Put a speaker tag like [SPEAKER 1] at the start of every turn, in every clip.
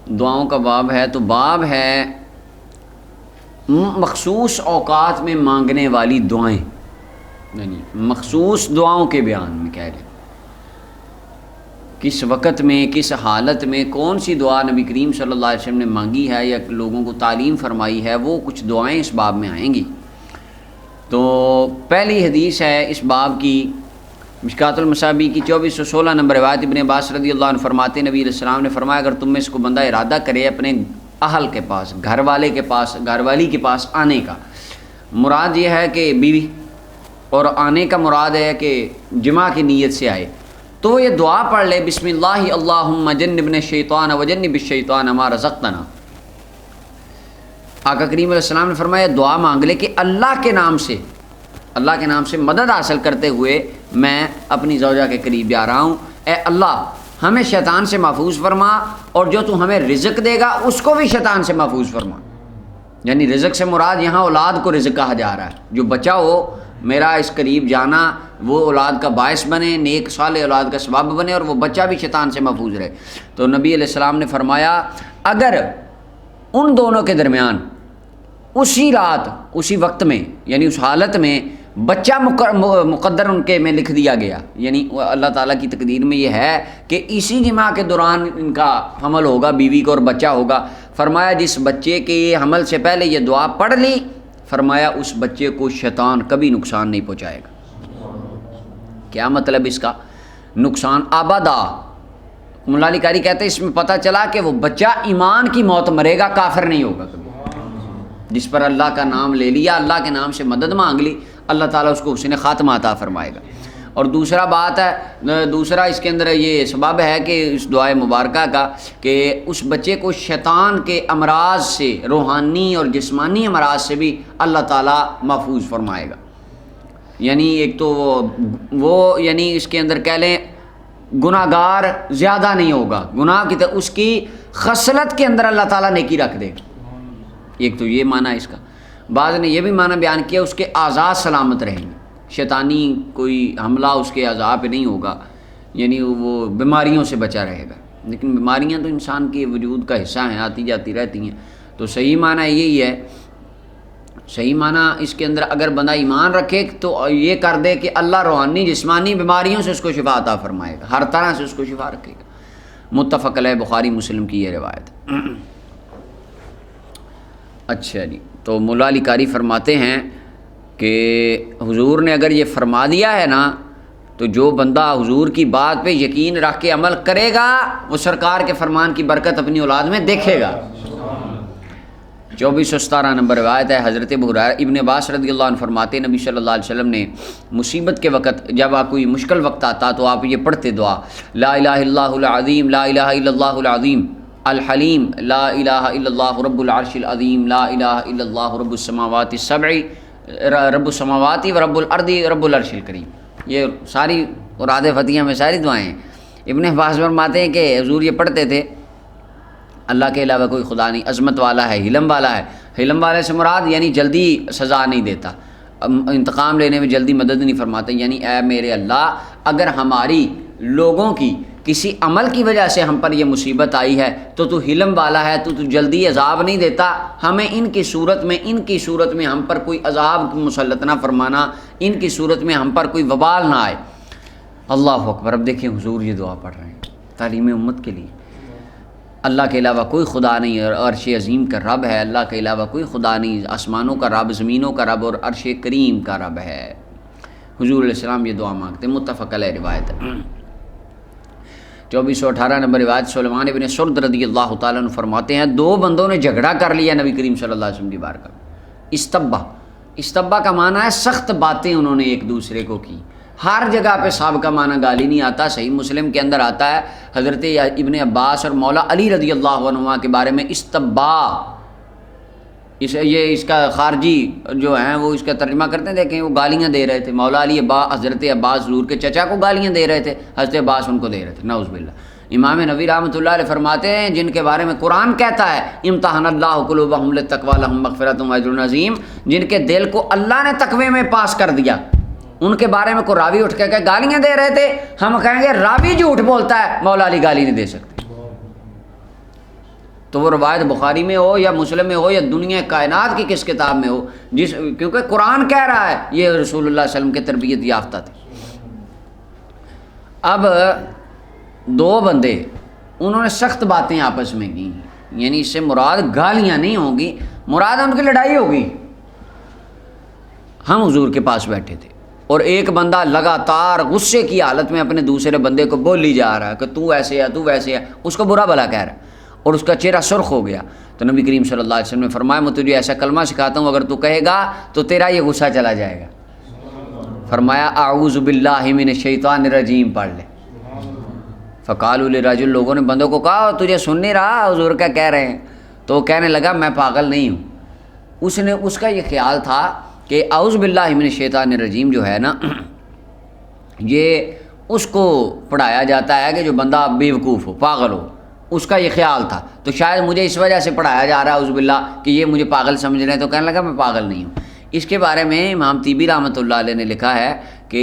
[SPEAKER 1] دعاؤں کا باب ہے، تو باب ہے مخصوص اوقات میں مانگنے والی دعائیں، یعنی مخصوص دعاؤں کے بیان میں کہہ لیں کس وقت میں کس حالت میں کون سی دعا نبی کریم صلی اللہ علیہ وسلم نے مانگی ہے یا لوگوں کو تعلیم فرمائی ہے، وہ کچھ دعائیں اس باب میں آئیں گی۔ تو پہلی حدیث ہے اس باب کی مشکات المصابیح کی 2416 نمبر روایت، ابن عباس رضی اللہ عنہ فرماتے نبی علیہ السلام نے فرمایا اگر تم میں اس کو بندہ ارادہ کرے اپنے اہل کے پاس، گھر والے کے پاس، گھر والی کے پاس آنے کا، مراد یہ ہے کہ بیوی، اور آنے کا مراد ہے کہ جماع کی نیت سے آئے، تو یہ دعا پڑھ لے بسم اللہ اللہم جنبنا الشیطان وجنب الشیطان ما رزقتنا۔ آقا کریم علیہ السلام نے فرمایا دعا مانگ لے کہ اللہ کے نام سے مدد حاصل کرتے ہوئے میں اپنی زوجہ کے قریب جا رہا ہوں، اے اللہ ہمیں شیطان سے محفوظ فرما، اور جو تو ہمیں رزق دے گا اس کو بھی شیطان سے محفوظ فرما۔ یعنی رزق سے مراد یہاں اولاد کو رزق کہا جا رہا ہے، جو بچہ ہو میرا اس قریب جانا وہ اولاد کا باعث بنے، نیک صالح اولاد کا سبب بنے، اور وہ بچہ بھی شیطان سے محفوظ رہے۔ تو نبی علیہ السلام نے فرمایا اگر ان دونوں کے درمیان اسی رات اسی وقت میں یعنی اس حالت میں بچہ مقدر ان کے میں لکھ دیا گیا، یعنی اللہ تعالیٰ کی تقدیر میں یہ ہے کہ اسی جماع کے دوران ان کا حمل ہوگا، بیوی کو اور بچہ ہوگا، فرمایا جس بچے کے حمل سے پہلے یہ دعا پڑھ لی، فرمایا اس بچے کو شیطان کبھی نقصان نہیں پہنچائے گا۔ کیا مطلب اس کا؟ نقصان آبادا۔ مولا علی قاری کہتے ہیں اس میں پتہ چلا کہ وہ بچہ ایمان کی موت مرے گا، کافر نہیں ہوگا کبھی۔ جس پر اللہ کا نام لے لیا، اللہ کے نام سے مدد مانگ لی، اللہ تعالیٰ اس کو حسن خاتمہ عطا فرمائے گا۔ اور دوسرا بات ہے، دوسرا اس کے اندر یہ سبب ہے کہ اس دعائے مبارکہ کا کہ اس بچے کو شیطان کے امراض سے، روحانی اور جسمانی امراض سے بھی اللہ تعالیٰ محفوظ فرمائے گا۔ یعنی ایک تو وہ یعنی اس کے اندر کہہ لیں گناہ گار زیادہ نہیں ہوگا، گناہ کی اس کی خصلت کے اندر اللہ تعالیٰ نیکی رکھ دے گا۔ ایک تو یہ معنی اس کا، بعض نے یہ بھی معنی بیان کیا اس کے اعضاء سلامت رہیں گے، شیطانی کوئی حملہ اس کے اعضاء پہ نہیں ہوگا، یعنی وہ بیماریوں سے بچا رہے گا۔ لیکن بیماریاں تو انسان کے وجود کا حصہ ہیں، آتی جاتی رہتی ہیں، تو صحیح معنی یہی ہے، صحیح معنی اس کے اندر اگر بندہ ایمان رکھے تو یہ کر دے کہ اللہ روحانی جسمانی بیماریوں سے اس کو شفا عطا فرمائے گا، ہر طرح سے اس کو شفا رکھے گا۔ متفق علیہ، بخاری مسلم کی یہ روایت۔ اچھا جی، تو مولا علی قاری فرماتے ہیں کہ حضور نے اگر یہ فرما دیا ہے نا، تو جو بندہ حضور کی بات پہ یقین رکھ کے عمل کرے گا وہ سرکار کے فرمان کی برکت اپنی اولاد میں دیکھے گا۔ 2417 نمبر روایت ہے، حضرت ابن عباس رضی اللہ عنہ فرماتے نبی صلی اللہ علیہ وسلم نے مصیبت کے وقت جب آپ کوئی مشکل وقت آتا تو آپ یہ پڑھتے دعا، لا الہ الا اللہ العظیم، لا الہ الا اللہ العظیم الحلیم، لا الہ الا اللہ رب العرش العظیم، لا الہ الا اللہ رب السماوات السبع، رب السماوات و رب الارض رب العرش الکریم۔ یہ ساری مراد فتح میں ساری دعائیں ہیں۔ ابن عباس فرماتے ہیں کہ حضور یہ پڑھتے تھے اللہ کے علاوہ کوئی خدا نہیں، عظمت والا ہے، حلم والا ہے۔ حلم والے سے مراد یعنی جلدی سزا نہیں دیتا، انتقام لینے میں جلدی مدد نہیں فرماتا، یعنی اے میرے اللہ اگر ہماری لوگوں کی کسی عمل کی وجہ سے ہم پر یہ مصیبت آئی ہے تو حلم والا ہے، تو جلدی عذاب نہیں دیتا، ہمیں ان کی صورت میں ہم پر کوئی عذاب مسلط نہ فرمانا، ان کی صورت میں ہم پر کوئی وبال نہ آئے۔ اللہ اکبر۔ اب دیکھیں حضور یہ دعا پڑھ رہے ہیں تعلیم امت کے لیے۔ اللہ کے علاوہ کوئی خدا نہیں، عرش عظیم کا رب ہے، اللہ کے علاوہ کوئی خدا نہیں، آسمانوں کا رب، زمینوں کا رب اور عرش کریم کا رب ہے۔ حضور علیہ السلام یہ دعا مانگتے، متفق علیہ روایت ہے۔ 2418 نمبر روایت، سلیمان ابن سرد رضی اللہ تعالیٰ عنہ فرماتے ہیں دو بندوں نے جھگڑا کر لیا نبی کریم صلی اللہ علیہ وسلم کی بارگاہ۔ استبا کا معنی ہے سخت باتیں انہوں نے ایک دوسرے کو کی۔ ہر جگہ پہ صاحب کا معنی گالی نہیں آتا، صحیح مسلم کے اندر آتا ہے حضرت ابن عباس اور مولا علی رضی اللہ عنہ کے بارے میں استبا، یہ اس کا خارجی جو ہیں وہ اس کا ترجمہ کرتے ہیں، دیکھیں وہ گالیاں دے رہے تھے، مولا علی حضرت عباس حضور کے چچا کو گالیاں دے رہے تھے، حضرت عباس ان کو دے رہے تھے، نعوذ باللہ۔ امام نووی رحمۃ اللہ علیہ فرماتے ہیں جن کے بارے میں قرآن کہتا ہے امتحن اللہ قلوبہم للتقوی لہم مغفرۃ و اجر عظیم، جن کے دل کو اللہ نے تقوی میں پاس کر دیا، ان کے بارے میں کوئی راوی اٹھ کے گالیاں دے رہے تھے، ہم کہیں گے راوی جھوٹ بولتا ہے، مولا علی گالی نہیں دے سکتے۔ تو وہ روایت بخاری میں ہو یا مسلم میں ہو یا دنیا کائنات کی کس کتاب میں ہو، کیونکہ قرآن کہہ رہا ہے یہ رسول اللہ صلی اللہ علیہ وسلم کے تربیت یافتہ تھے۔ اب دو بندے انہوں نے سخت باتیں آپس میں کی، یعنی اس سے مراد گالیاں نہیں ہوں گی، مراد ان کی لڑائی ہوگی۔ ہم حضور کے پاس بیٹھے تھے اور ایک بندہ لگاتار غصے کی حالت میں اپنے دوسرے بندے کو بولی جا رہا ہے کہ تو ایسے ہے، تو ویسے ہے، اس کو برا بھلا کہہ رہا ہے اور اس کا چہرہ سرخ ہو گیا۔ تو نبی کریم صلی اللہ علیہ وسلم نے فرمایا میں تجھے ایسا کلمہ سکھاتا ہوں، اگر تو کہے گا تو تیرا یہ غصہ چلا جائے گا۔ فرمایا اعوذ باللہ من الشیطان الرجیم پڑھ لے۔ فقالوا للرجل، لوگوں نے بندوں کو کہا تجھے سن نہیں رہا حضور کیا کہہ رہے ہیں؟ تو وہ کہنے لگا میں پاگل نہیں ہوں۔ اس کا یہ خیال تھا کہ اعوذ باللہ من الشیطان الرجیم جو ہے نا، یہ اس کو پڑھایا جاتا ہے کہ جو بندہ بیوقوف ہو، پاگل ہو، اس کا یہ خیال تھا۔ تو شاید مجھے اس وجہ سے پڑھایا جا رہا ہے اعوذ باللہ کہ یہ مجھے پاگل سمجھ رہے ہیں، تو کہنے لگا میں پاگل نہیں ہوں۔ اس کے بارے میں امام طیبی رحمۃ اللہ علیہ نے لکھا ہے کہ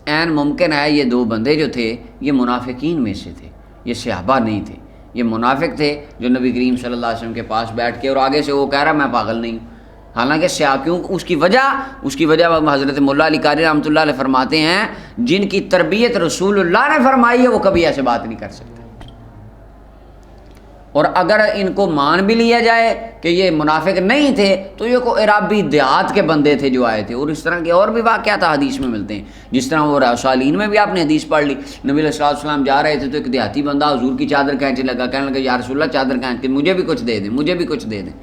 [SPEAKER 1] عین ممکن ہے یہ دو بندے جو تھے یہ منافقین میں سے تھے، یہ صحابہ نہیں تھے، یہ منافق تھے جو نبی کریم صلی اللہ علیہ وسلم کے پاس بیٹھ کے اور آگے سے وہ کہہ رہا میں پاگل نہیں ہوں، حالانکہ کیوں اس کی وجہ حضرت مولا علی قاری رحمۃ اللہ علیہ فرماتے ہیں جن کی تربیت رسول اللہ نے فرمائی ہے وہ کبھی ایسے بات نہیں کر سکتے۔ اور اگر ان کو مان بھی لیا جائے کہ یہ منافق نہیں تھے تو یہ کوئی عرابی دیہات کے بندے تھے جو آئے تھے، اور اس طرح کے اور بھی واقعات حدیث میں ملتے ہیں، جس طرح وہ رسالین میں بھی آپ نے حدیث پڑھ لی، نبی علیہ الصلوۃ والسلام جا رہے تھے تو ایک دیہاتی بندہ حضور کی چادر کھینچنے لگا، کہنے لگا یا رسول اللہ چادر کھینچ کے مجھے بھی کچھ دے دیں، مجھے بھی کچھ دے دیں،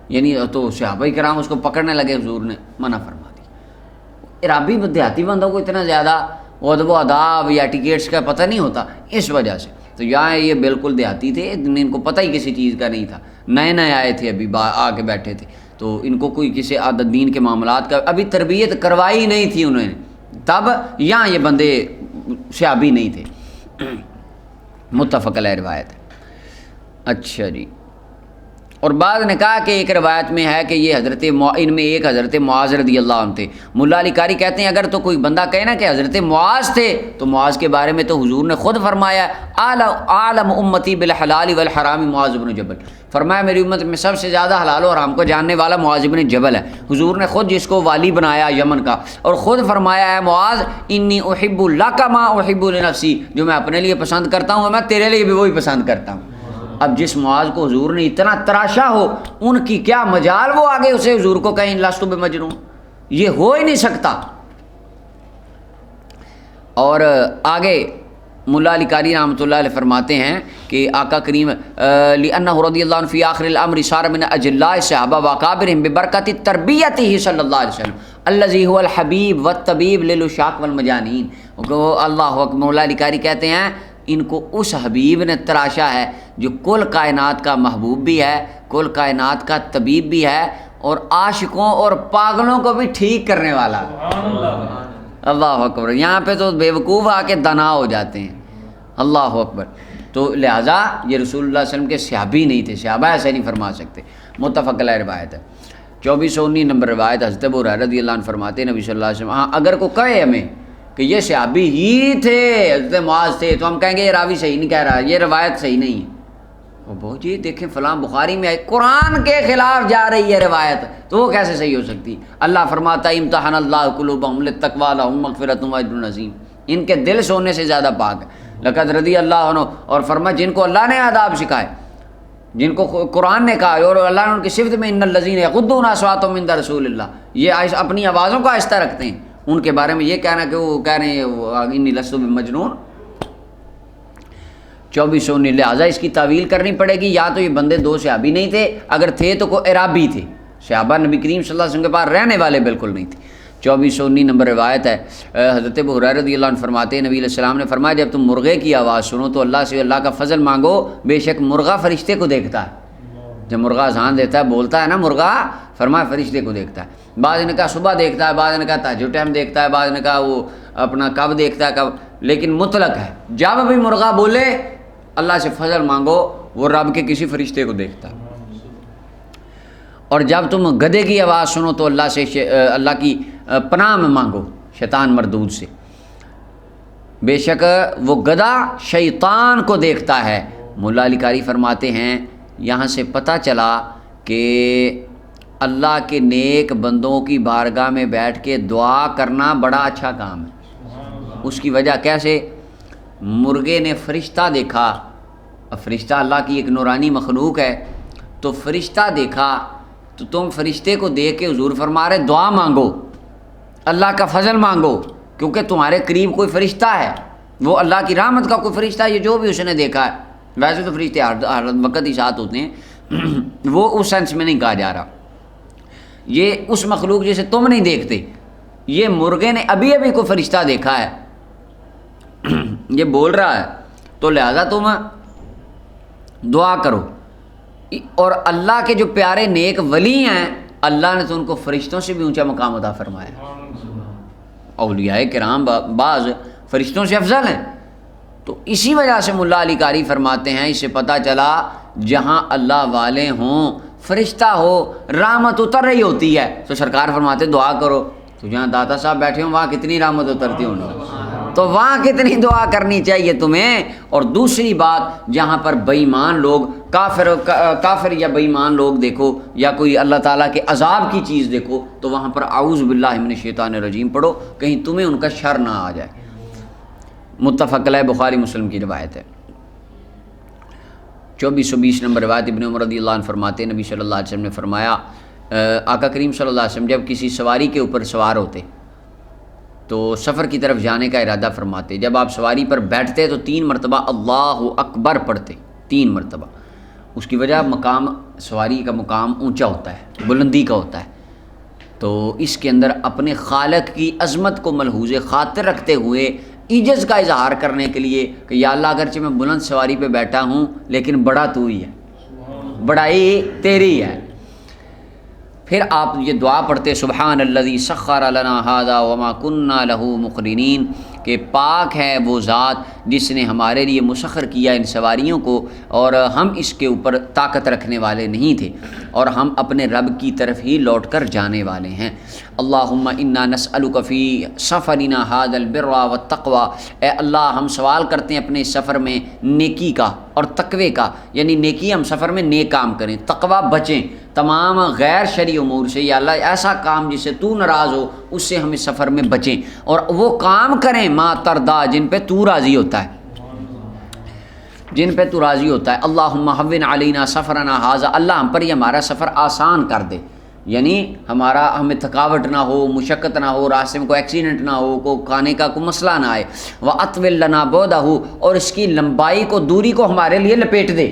[SPEAKER 1] یعنی تو صحابہ کرام اس کو پکڑنے لگے، حضور نے منع فرما دی۔ عرابی دیہاتی بندوں کو اتنا زیادہ ادب و آداب یا ایٹیکیٹس کا پتہ نہیں ہوتا، اس وجہ سے تو یہاں یہ بالکل دیہاتی تھے، ان کو پتہ ہی کسی چیز کا نہیں تھا، نئے نئے آئے تھے، ابھی آ کے بیٹھے تھے، تو ان کو کوئی کسی عادت دین کے معاملات کا ابھی تربیت کروائی نہیں تھی انہوں نے، تب یہاں یہ بندے صحابی نہیں تھے۔ متفق علیہ روایت ہے۔ اچھا جی، اور بعض نے کہا کہ ایک روایت میں ہے کہ یہ ان میں ایک حضرت معاذ رضی اللہ عنہ تھے۔ ملا علی قاری کہتے ہیں اگر تو کوئی بندہ کہے نا کہ حضرت معاذ تھے تو معاذ کے بارے میں تو حضور نے خود فرمایا عالم امتی بالحلال والحرام معاذ بن جبل، فرمایا میری امت میں سب سے زیادہ حلال و حرام کو جاننے والا معاذ بن جبل ہے۔ حضور نے خود جس کو والی بنایا یمن کا، اور خود فرمایا ہے معاذ انی احب لک ما احب لنفسی، جو میں اپنے لیے پسند کرتا ہوں میں تیرے لیے بھی وہی پسند کرتا ہوں۔ اب جس معاذ کو حضور نے اتنا تراشا ہو، ان کی کیا مجال وہ آگے اسے حضور کو کہیں لست بمجنون، یہ ہو ہی نہیں سکتا۔ اور آگے ملا علی قاری رحمۃ اللہ علیہ فرماتے ہیں کہ آقا کریم لأنہ رضی اللہ عنہ فی آخر الامر صار من اجلاء الصحابہ واکابرہم ببرکۃ تربیتہ صلی اللہ علیہ وسلم الذی هو الحبیب والطبیب للعشاق والمجانین۔ اللہ اکبر، مولا علی قاری کہتے ہیں ان کو اس حبیب نے تراشا ہے جو کل کائنات کا محبوب بھی ہے، کل کائنات کا طبیب بھی ہے، اور عاشقوں اور پاگلوں کو بھی ٹھیک کرنے والا۔ اللہ اکبر، یہاں پہ تو بیوقوف آ کے دنا ہو جاتے ہیں۔ اللہ اکبر، تو لہٰذا یہ رسول اللہ صلی اللہ علیہ وسلم کے صحابی نہیں تھے، صحابہ ایسے نہیں فرما سکتے۔ متفق علیہ روایت ہے۔ 2419 نمبر روایت حضرت ابو ہریرہ رضی اللہ عنہ فرماتے ہیں نبی صلی اللہ علیہ وسلم ہاں اگر کوئی کہے ہمیں کہ یہ صحابی ہی تھے، حضرت معاذ تھے، تو ہم کہیں گے یہ راوی صحیح نہیں کہہ رہا، یہ روایت صحیح نہیں ہے۔ بہت جی دیکھیں فلاں بخاری میں آئی، قرآن کے خلاف جا رہی ہے روایت، تو وہ کیسے صحیح ہو سکتی؟ اللہ فرماتا ہے امتحن اللہ قلوبہم للتقوی لہم مغفرۃ واجر عظیم، ان کے دل سونے سے زیادہ پاک ہے۔ لقد رضی اللہ عنہ، اور فرمایا جن کو اللہ نے آداب سکھائے، جن کو قرآن نے کہا، اور اللہ نے ان کی صفت میں ان الذین یغضون اصواتهم عند رسول اللہ، یہ اپنی آوازوں کو آہستہ رکھتے ہیں، ان کے بارے میں یہ کہنا کہ وہ کہہ رہے ہیں انی لست بمجنون۔ 2419 لہٰذا اس کی تعویل کرنی پڑے گی، یا تو یہ بندے دو صحابی نہیں تھے، اگر تھے تو کوئی عرابی تھے، صحابہ نبی کریم صلی اللہ علیہ وسلم کے پاس رہنے والے بالکل نہیں تھے۔ 2419 نمبر روایت ہے حضرت ابو ہریرہ رضی اللہ عنہ فرماتے ہیں نبی علیہ السلام نے فرمایا جب تم مرغے کی آواز سنو تو اللہ سے اللہ کا فضل مانگو، بے شک مرغا فرشتے کو دیکھتا ہے۔ جب مرغا اذان دیتا ہے، بولتا ہے نا مرغا، فرمایا فرشتے کو دیکھتا ہے۔ بعض نے کہا صبح دیکھتا ہے، بعض نے کہا تہجد ٹائم دیکھتا ہے، بعض نے کہا وہ اپنا کب دیکھتا ہے کب، لیکن مطلق ہے جب بھی مرغا بولے اللہ سے فضل مانگو، وہ رب کے کسی فرشتے کو دیکھتا ہے۔ اور جب تم گدھے کی آواز سنو تو اللہ سے اللہ کی پناہ میں مانگو شیطان مردود سے، بے شک وہ گدھا شیطان کو دیکھتا ہے۔ مولا علی قاری فرماتے ہیں یہاں سے پتہ چلا کہ اللہ کے نیک بندوں کی بارگاہ میں بیٹھ کے دعا کرنا بڑا اچھا کام ہے۔ اس کی وجہ کیسے؟ مرغے نے فرشتہ دیکھا، اب فرشتہ اللہ کی ایک نورانی مخلوق ہے، تو فرشتہ دیکھا تو تم فرشتے کو دیکھ کے حضور فرما رہے دعا مانگو، اللہ کا فضل مانگو، کیونکہ تمہارے قریب کوئی فرشتہ ہے، وہ اللہ کی رحمت کا کوئی فرشتہ ہے، یہ جو بھی اس نے دیکھا ہے۔ ویسے تو فرشتے ہر وقت ہی ساتھ ہوتے ہیں، وہ اس سینس میں نہیں کہا جا رہا، یہ اس مخلوق جسے تم نہیں دیکھتے، یہ مرغے نے ابھی ابھی کوئی فرشتہ دیکھا ہے، یہ بول رہا ہے، تو لہذا تم دعا کرو۔ اور اللہ کے جو پیارے نیک ولی ہیں، اللہ نے تو ان کو فرشتوں سے بھی اونچا مقام عطا فرمایا۔ اولیاء کرام بعض فرشتوں سے افضل ہیں، تو اسی وجہ سے ملا علی قاری فرماتے ہیں اس سے پتہ چلا جہاں اللہ والے ہوں، فرشتہ ہو، رحمت اتر رہی ہوتی ہے، تو سرکار فرماتے دعا کرو، تو جہاں داتا صاحب بیٹھے ہوں وہاں کتنی رحمت اترتی ہوں، تو وہاں کتنی دعا کرنی چاہیے تمہیں۔ اور دوسری بات، جہاں پر بے ایمان لوگ، کافر یا بے ایمان لوگ دیکھو، یا کوئی اللہ تعالیٰ کے عذاب کی چیز دیکھو، تو وہاں پر اعوذ باللہ من الشیطان الرجیم پڑھو، کہیں تمہیں ان کا شر نہ آ جائے۔ متفق علیہ، بخاری مسلم کی روایت ہے۔ 2420 نمبر روایت، ابن عمر رضی اللہ عنہ فرماتے ہیں نبی صلی اللہ علیہ وسلم نے فرمایا، آقا کریم صلی اللہ علیہ وسلم جب کسی سواری کے اوپر سوار ہوتے تو سفر کی طرف جانے کا ارادہ فرماتے، جب آپ سواری پر بیٹھتے تو 3 مرتبہ اللہ اکبر پڑھتے، 3 مرتبہ۔ اس کی وجہ مقام، سواری کا مقام اونچا ہوتا ہے، بلندی کا ہوتا ہے، تو اس کے اندر اپنے خالق کی عظمت کو ملحوظ خاطر رکھتے ہوئے عجز کا اظہار کرنے کے لیے کہ یا اللہ اگرچہ میں بلند سواری پہ بیٹھا ہوں لیکن بڑا تو ہی ہے، بڑائی تیری ہے۔ پھر آپ یہ دعا پڑھتے سبحان الذی سخر لنا ھذا وما كنا له مقرنین، کہ پاک ہے وہ ذات جس نے ہمارے لیے مسخر کیا ان سواریوں کو اور ہم اس کے اوپر طاقت رکھنے والے نہیں تھے، اور ہم اپنے رب کی طرف ہی لوٹ کر جانے والے ہیں۔ اللہم انا نسألک فی سفرنا ھذا البر والتقوی، اے اللہ ہم سوال کرتے ہیں اپنے سفر میں نیکی کا اور تقوی کا، یعنی نیکی ہم سفر میں نیک کام کریں، تقوی بچیں تمام غیر شرعی امور سے، یا اللہ ایسا کام جس سے تو ناراض ہو اس سے ہمیں سفر میں بچیں، اور وہ کام کریں ما ترضا جن پہ تو راضی ہوتا ہے، جن پہ تو راضی ہوتا ہے۔ اللہم ہون علینا سفرنا ھذا، اللہ ہم پر یہ ہمارا سفر آسان کر دے، یعنی ہمیں تھکاوٹ نہ ہو، مشقت نہ ہو، راستے میں کوئی ایکسیڈنٹ نہ ہو، کوئی کھانے کا کوئی مسئلہ نہ آئے۔ وَأَطْوِلْ لَنَا بُعْدَهُ، اور اس کی لمبائی کو، دوری کو ہمارے لیے لپیٹ دے،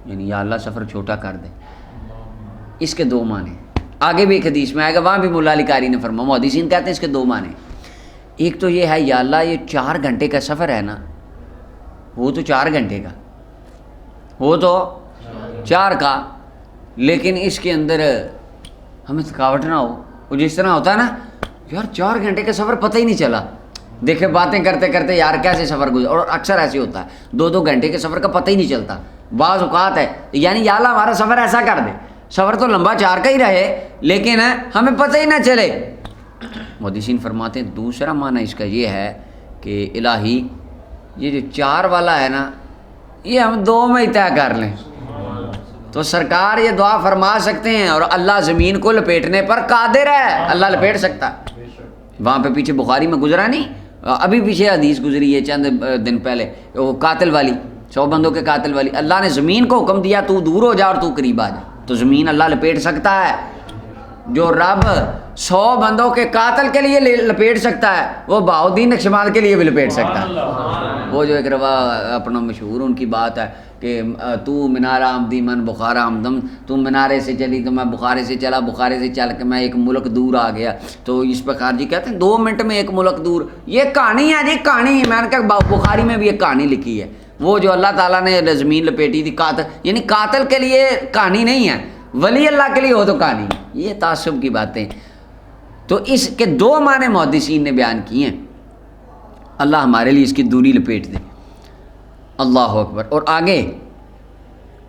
[SPEAKER 1] یعنی یا اللہ سفر چھوٹا کر دے۔ اس کے 2 معنی، آگے بھی ایک حدیث میں آئے گا، وہاں بھی مولا علی قاری نے فرمایا، محدثین کہتے ہیں اس کے 2 معنی۔ ایک تو یہ ہے یا اللہ یہ 4 گھنٹے کا سفر ہے نا، وہ تو 4 گھنٹے کا، وہ تو 4 کا، لیکن اس کے اندر ہمیں تھکاوٹ نہ ہو، وہ جس طرح ہوتا ہے نا یار 4 گھنٹے کا سفر پتہ ہی نہیں چلا، دیکھے باتیں کرتے کرتے یار کیسے سفر گزر، اور اکثر ایسے ہوتا ہے 2 گھنٹے کے سفر کا پتہ ہی نہیں چلتا، بعض اوقات ہے، یعنی یا اللہ ہمارا سفر ایسا کر دے، سفر تو لمبا 4 کا ہی رہے لیکن ہمیں پتہ ہی نہ چلے۔ محدثین فرماتے ہیں دوسرا معنی اس کا یہ ہے کہ الہی یہ جو 4 والا ہے نا یہ ہم 2 میں ہی طے کر لیں، تو سرکار یہ دعا فرما سکتے ہیں، اور اللہ زمین کو لپیٹنے پر قادر ہے، اللہ لپیٹ سکتا ہے۔ وہاں پہ پیچھے بخاری میں گزرا نہیں، ابھی پیچھے حدیث گزری ہے چند دن پہلے، وہ قاتل والی، 100 بندوں کے قاتل والی، اللہ نے زمین کو حکم دیا تو دور ہو جا اور تو قریب آ جا، تو زمین اللہ لپیٹ سکتا ہے۔ جو رب 100 بندوں کے قاتل کے لیے لپیٹ سکتا ہے وہ بہاؤدین نقشبند کے لیے بھی لپیٹ سکتا ہے۔ وہ جو ایک روا اپنا مشہور ان کی بات ہے کہ تو منارہ آمدی من بخارا آمدم، تو منارے سے چلی تو میں بخارے سے چلا، بخارے سے چل کے میں ایک ملک دور آ گیا، تو اس پہ خارجی کہتے ہیں 2 منٹ میں ایک ملک دور، یہ کہانی ہے جی، کہانی، میں نے کہا بخاری میں بھی ایک کہانی لکھی ہے، وہ جو اللہ تعالیٰ نے زمین لپیٹی تھی قاتل، یعنی قاتل کے لیے کہانی نہیں ہے، ولی اللہ کے لیے ہو تو کہانی، یہ تعصب کی باتیں۔ تو اس کے 2 معنی محدثین نے بیان کیے ہیں، اللہ ہمارے لیے اس کی دوری لپیٹ دے، اللہ اکبر۔ اور آگے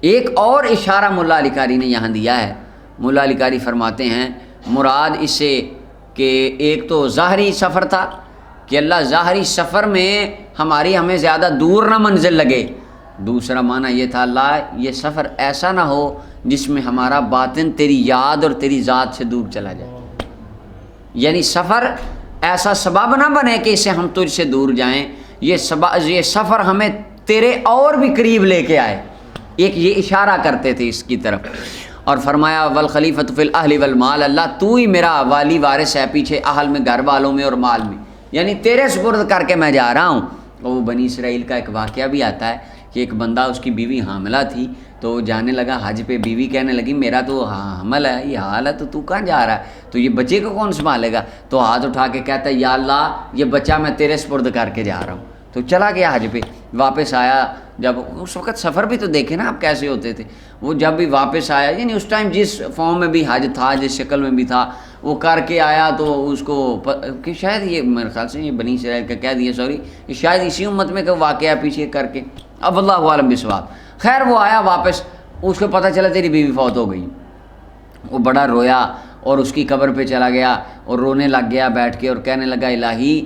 [SPEAKER 1] ایک اور اشارہ مولا علی قاری نے یہاں دیا ہے، مولا علی قاری فرماتے ہیں مراد اس سے کہ ایک تو ظاہری سفر تھا کہ اللہ ظاہری سفر میں ہمیں زیادہ دور نہ منزل لگے، دوسرا معنی یہ تھا اللہ یہ سفر ایسا نہ ہو جس میں ہمارا باطن تیری یاد اور تیری ذات سے دور چلا جائے، یعنی سفر ایسا سبب نہ بنے کہ اس سے ہم تجھ سے دور جائیں، یہ سفر ہمیں تیرے اور بھی قریب لے کے آئے، ایک یہ اشارہ کرتے تھے اس کی طرف۔ اور فرمایا والخلیفۃ فی الاہل والمال، اللہ تو ہی میرا والی وارث ہے پیچھے اہل میں، گھر والوں میں اور مال میں، یعنی تیرے سپرد کر کے میں جا رہا ہوں۔ وہ بنی اسرائیل کا ایک واقعہ بھی آتا ہے کہ ایک بندہ اس کی بیوی حاملہ تھی تو جانے لگا حج پہ، بیوی کہنے لگی میرا تو حمل ہے، یہ حال ہے تو کہاں جا رہا ہے، تو یہ بچے کو کون سنبھالے گا؟ تو ہاتھ اٹھا کے کہتا ہے یا اللہ یہ بچہ میں تیرے سپرد کر کے جا رہا ہوں۔ تو چلا گیا حج پہ، واپس آیا، جب اس وقت سفر بھی تو دیکھے نا آپ کیسے ہوتے تھے، وہ جب بھی واپس آیا یعنی اس ٹائم جس فارم میں بھی حج تھا، جس شکل میں بھی تھا وہ کر کے آیا، تو اس کو کہ شاید یہ میرے خیال سے یہ بنی اسرائیل کا کہہ دیا، سوری شاید اسی امت میں کہ واقعہ پیچھے کر کے، اب اللہ عالم بالصواب۔ خیر وہ آیا واپس، اس کو پتہ چلا تیری بیوی فوت ہو گئی، وہ بڑا رویا اور اس کی قبر پہ چلا گیا اور رونے لگ گیا بیٹھ کے اور کہنے لگا الہی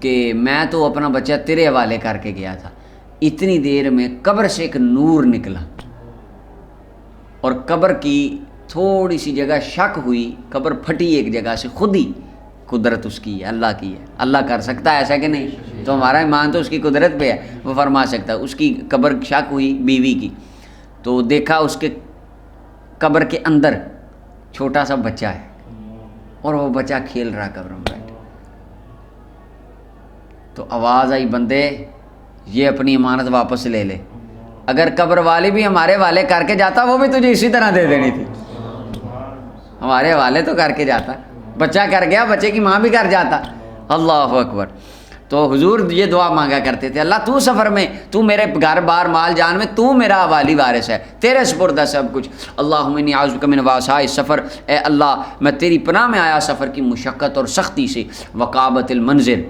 [SPEAKER 1] کہ میں تو اپنا بچہ تیرے حوالے کر کے گیا تھا، اتنی دیر میں قبر سے ایک نور نکلا اور قبر کی تھوڑی سی جگہ شک ہوئی، قبر پھٹی ایک جگہ سے، خود ہی قدرت اس کی ہے، اللہ کی ہے، اللہ کر سکتا ہے ایسا کہ نہیں؟ تو ہمارا ایمان تو اس کی قدرت پہ ہے، وہ فرما سکتا ہے۔ اس کی قبر شک ہوئی بیوی کی، تو دیکھا اس کے قبر کے اندر چھوٹا سا بچہ ہے اور وہ بچہ کھیل رہا قبر میں بیٹھ، تو آواز آئی بندے یہ اپنی امانت واپس لے لے، اگر قبر والے بھی ہمارے والے کر کے جاتا وہ بھی تجھے اسی طرح دے دینی تھی، ہمارے والے تو کر کے جاتا، بچہ کر گیا، بچے کی ماں بھی کر جاتا، اللہ اکبر۔ تو حضور یہ دعا مانگا کرتے تھے اللہ تو سفر میں، تو میرے گھر بار مال جان میں تو میرا والی وارث ہے، تیرے سپرد ہے سب کچھ، اللہم انی اعوذ بک من وعثاء السفر، اے اللہ میں تیری پناہ میں آیا سفر کی مشقت اور سختی سے، وقابت المنزل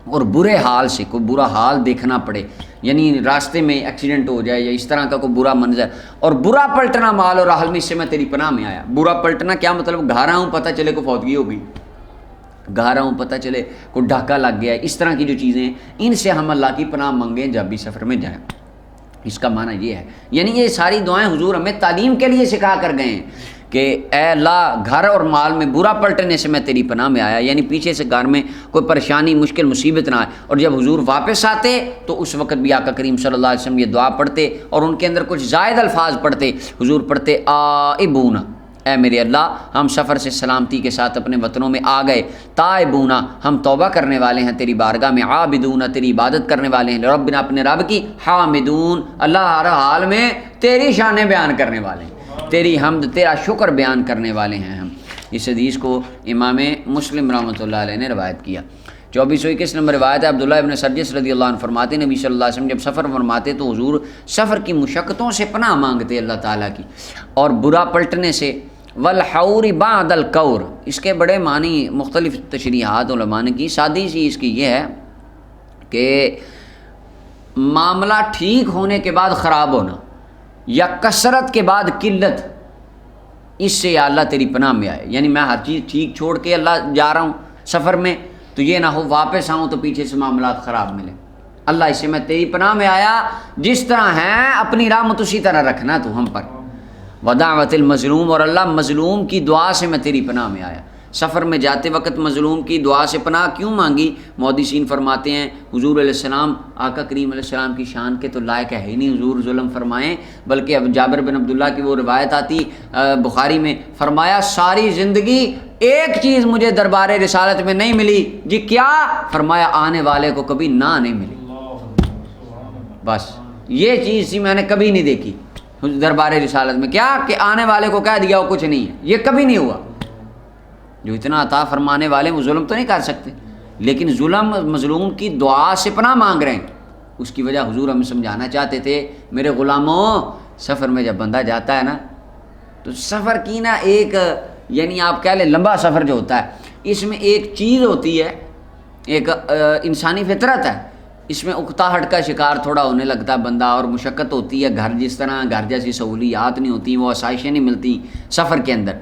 [SPEAKER 1] اور برے حال سے، کوئی برا حال دیکھنا پڑے، یعنی راستے میں ایکسیڈنٹ ہو جائے یا اس طرح کا کوئی برا منظر، اور برا پلٹنا مال اور اہل میں، اس سے میں تیری پناہ میں آیا۔ برا پلٹنا کیا مطلب؟ گھر آؤں پتہ چلے کو فوتگی ہو گئی، گھر آؤں پتہ چلے کوئی ڈھاکہ لگ گیا، اس طرح کی جو چیزیں ہیں ان سے ہم اللہ کی پناہ مانگیں جب بھی سفر میں جائیں، اس کا معنی یہ ہے۔ یعنی یہ ساری دعائیں حضور ہمیں تعلیم کے لیے سکھا کر گئے ہیں کہ اے اللہ گھر اور مال میں برا پلٹنے سے میں تیری پناہ میں آیا، یعنی پیچھے سے گھر میں کوئی پریشانی مشکل مصیبت نہ آئے۔ اور جب حضور واپس آتے تو اس وقت بھی آقا کریم صلی اللہ علیہ وسلم یہ دعا پڑھتے اور ان کے اندر کچھ زائد الفاظ پڑھتے۔ حضور پڑھتے آئبونا، اے میرے اللہ ہم سفر سے سلامتی کے ساتھ اپنے وطنوں میں آ گئے، تائبونا ہم توبہ کرنے والے ہیں تیری بارگاہ میں، عابدون تیری عبادت کرنے والے ہیں، ربنا اپنے رب کی، حامدون اللہ ہر حال میں تیری شانیں بیان کرنے والے ہیں، تیری حمد تیرا شکر بیان کرنے والے ہیں ہم۔ اس حدیث کو امام مسلم رحمۃ اللہ علیہ نے روایت کیا۔ 2421 نمبر روایت ہے، عبداللہ ابن سرجس رضی اللہ عنہ فرماتے نبی صلی اللہ علیہ وسلم جب سفر فرماتے تو حضور سفر کی مشقتوں سے پناہ مانگتے اللہ تعالیٰ کی، اور برا پلٹنے سے، والحور بعد القور، اس کے بڑے معنی مختلف تشریحات علماء نے کی، سادی سی اس کی یہ ہے کہ معاملہ ٹھیک ہونے کے بعد خراب ہونا یا کثرت کے بعد قلت، اس سے یا اللہ تیری پناہ میں آئے، یعنی میں ہر چیز ٹھیک چھوڑ کے اللہ جا رہا ہوں سفر میں، تو یہ نہ ہو واپس آؤں تو پیچھے سے معاملات خراب ملے، اللہ اس سے میں تیری پناہ میں آیا، جس طرح ہیں اپنی رحمت اسی طرح رکھنا تو ہم پر، ودعوت المظلوم، اور اللہ مظلوم کی دعا سے میں تیری پناہ میں آیا۔ سفر میں جاتے وقت مظلوم کی دعا سے پناہ کیوں مانگی؟ محدثین فرماتے ہیں حضور علیہ السلام آقا کریم علیہ السلام کی شان کے تو لائق ہے ہی نہیں حضور ظلم فرمائیں، بلکہ اب جابر بن عبداللہ کی وہ روایت آتی بخاری میں، فرمایا ساری زندگی ایک چیز مجھے دربار رسالت میں نہیں ملی، جی کیا؟ فرمایا آنے والے کو کبھی نہ نہیں ملی، بس یہ چیز تھی میں نے کبھی نہیں دیکھی دربار رسالت میں، کیا کہ آنے والے کو کہہ دیا وہ کچھ نہیں ہے، یہ کبھی نہیں ہوا۔ جو اتنا عطا فرمانے والے وہ ظلم تو نہیں کر سکتے، لیکن ظلم مظلوم کی دعا سے پناہ مانگ رہے ہیں، اس کی وجہ حضور ہمیں سمجھانا چاہتے تھے میرے غلاموں سفر میں جب بندہ جاتا ہے نا تو سفر کی نا ایک یعنی آپ کہہ لیں لمبا سفر جو ہوتا ہے اس میں ایک چیز ہوتی ہے، ایک انسانی فطرت ہے، اس میں اکتاہٹ کا شکار تھوڑا ہونے لگتا ہے بندہ، اور مشقت ہوتی ہے، گھر جس طرح گھر جیسی سہولیات نہیں ہوتی، وہ آسائشیں نہیں ملتی سفر کے اندر،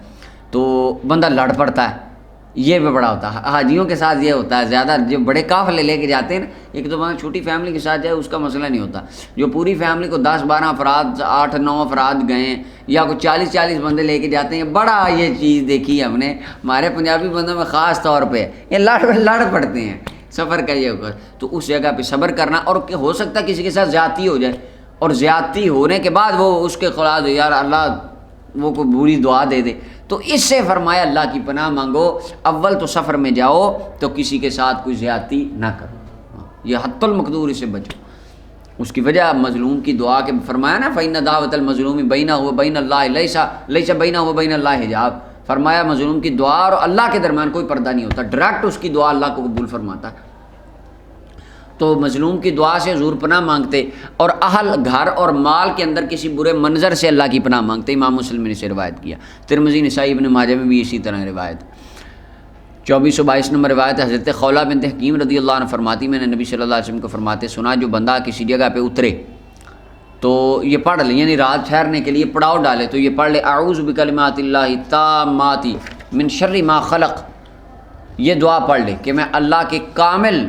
[SPEAKER 1] تو بندہ لڑ پڑتا ہے، یہ بھی بڑا ہوتا ہے. حاجیوں کے ساتھ یہ ہوتا ہے زیادہ، جو بڑے قافلے لے کے جاتے ہیں نا، ایک تو وہاں چھوٹی فیملی کے ساتھ جائے اس کا مسئلہ نہیں ہوتا، جو پوری فیملی کو 10-12 افراد 8-9 افراد گئے یا کوئی 40 بندے لے کے جاتے ہیں، بڑا یہ چیز دیکھی ہے ہم نے ہمارے پنجابی بندوں میں خاص طور پہ، یہ لڑ پڑتے ہیں سفر کا یہ ہوگا. تو اس جگہ پہ صبر کرنا، اور ہو سکتا ہے کسی کے ساتھ زیادتی ہو جائے، اور زیادتی ہونے کے بعد وہ اس کے خلاف یار اللہ وہ کوئی بری دعا دے دے، تو اس سے فرمایا اللہ کی پناہ مانگو. اول تو سفر میں جاؤ تو کسی کے ساتھ کوئی زیادتی نہ کرو، یہ حت المقدور سے بچو. اس کی وجہ مظلوم کی دعا کے فرمایا نا فإن دعوۃ المظلوم بینہ وبین اللہ لیس بینہ وبین اللہ حجاب. فرمایا مظلوم کی دعا اور اللہ کے درمیان کوئی پردہ نہیں ہوتا، ڈائریکٹ اس کی دعا اللہ کو قبول فرماتا ہے. تو مظلوم کی دعا سے حضور پناہ مانگتے، اور اہل گھر اور مال کے اندر کسی برے منظر سے اللہ کی پناہ مانگتے. امام مسلم نے اسے روایت کیا، ترمذی نسائی ابن ماجہ میں بھی اسی طرح روایت. 2422 نمبر روایت حضرت خولہ بنت حکیم رضی اللہ عنہ فرماتی میں نے نبی صلی اللہ علیہ وسلم کو فرماتے سنا، جو بندہ کسی جگہ پہ اترے تو یہ پڑھ لے، یعنی رات ٹھہرنے کے لیے پڑاؤ ڈالے تو یہ پڑھ لے اعوذ بکلمات اللہ التامات من شر ما خلق. یہ دعا پڑھ لے کہ میں اللہ کے کامل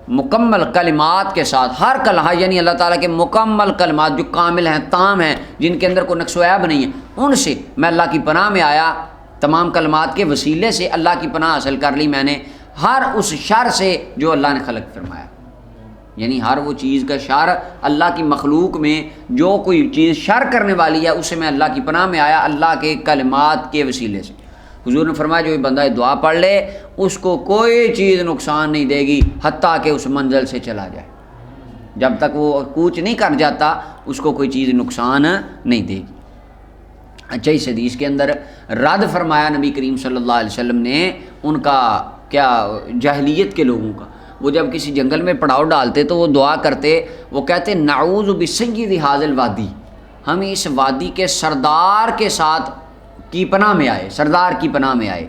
[SPEAKER 1] مکمل کلمات کے ساتھ، ہر کلمہ یعنی اللہ تعالیٰ کے مکمل کلمات جو کامل ہیں، تام ہیں، جن کے اندر کوئی نقص و عیب نہیں ہے، ان سے میں اللہ کی پناہ میں آیا. تمام کلمات کے وسیلے سے اللہ کی پناہ حاصل کر لی میں نے ہر اس شر سے جو اللہ نے خلق فرمایا. یعنی ہر وہ چیز کا شر، اللہ کی مخلوق میں جو کوئی چیز شر کرنے والی ہے اس سے میں اللہ کی پناہ میں آیا اللہ کے کلمات کے وسیلے سے. حضور نے فرمایا جو یہ بندہ دعا پڑھ لے اس کو کوئی چیز نقصان نہیں دے گی حتیٰ کہ اس منزل سے چلا جائے. جب تک وہ کوچ نہیں کر جاتا اس کو کوئی چیز نقصان نہیں دے گی. اچھا، اس حدیث کے اندر رد فرمایا نبی کریم صلی اللہ علیہ وسلم نے ان کا کیا جاہلیت کے لوگوں کا. وہ جب کسی جنگل میں پڑاؤ ڈالتے تو وہ دعا کرتے، وہ کہتے نعوذ بسید ھذا الوادی، ہم اس وادی کے سردار کے ساتھ کی پناہ میں آئے، سردار کی پناہ میں آئے.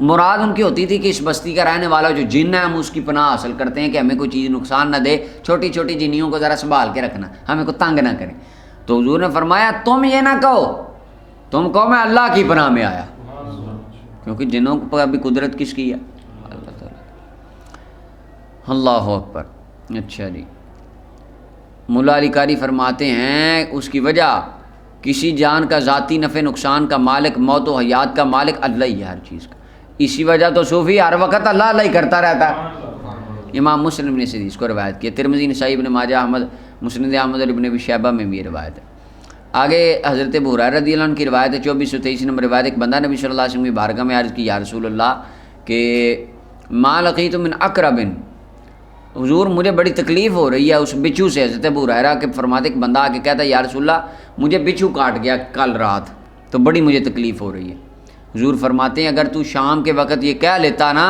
[SPEAKER 1] مراد ان کی ہوتی تھی کہ اس بستی کا رہنے والا جو جن ہے ہم اس کی پناہ حاصل کرتے ہیں کہ ہمیں کوئی چیز نقصان نہ دے، چھوٹی چھوٹی جنیوں کو ذرا سنبھال کے رکھنا، ہمیں کو تنگ نہ کریں. تو حضور نے فرمایا تم یہ نہ کہو، تم کہو میں اللہ کی پناہ میں آیا، کیونکہ جنوں کو ابھی قدرت کس کی ہے؟ اللہ تعالیٰ. اللہ اکبر. اچھا جی، مولا علی قاری فرماتے ہیں اس کی وجہ کسی جان کا ذاتی نفع نقصان کا مالک، موت و حیات کا مالک اللہ ہی ہے ہر چیز کا. اسی وجہ تو صوفی ہر وقت اللہ اللہ ہی کرتا رہتا ہے. امام مسلم نے اس حدیث کو روایت کیا، ترمذی نسائی ابن ماجہ احمد مسند احمد اور ابن ابی شیبہ میں بھی یہ روایت ہے. آگے حضرت ابو ہریرہ رضی اللہ عنہ کی روایت ہے 2423 نمبر روایت. ایک بندہ نبی صلی اللہ علیہ وسلم کی بارگاہ میں عرض کی یا رسول اللہ کہ ما لقیت من اقرب، حضور مجھے بڑی تکلیف ہو رہی ہے اس بچھو سے. حضرت ابو ہریرہ کے فرماتے ایک بندہ آ کے کہتا ہے یا رسول اللہ مجھے بچھو کاٹ گیا کل رات، تو بڑی مجھے تکلیف ہو رہی ہے. حضور فرماتے ہیں اگر تو شام کے وقت یہ کہہ لیتا نا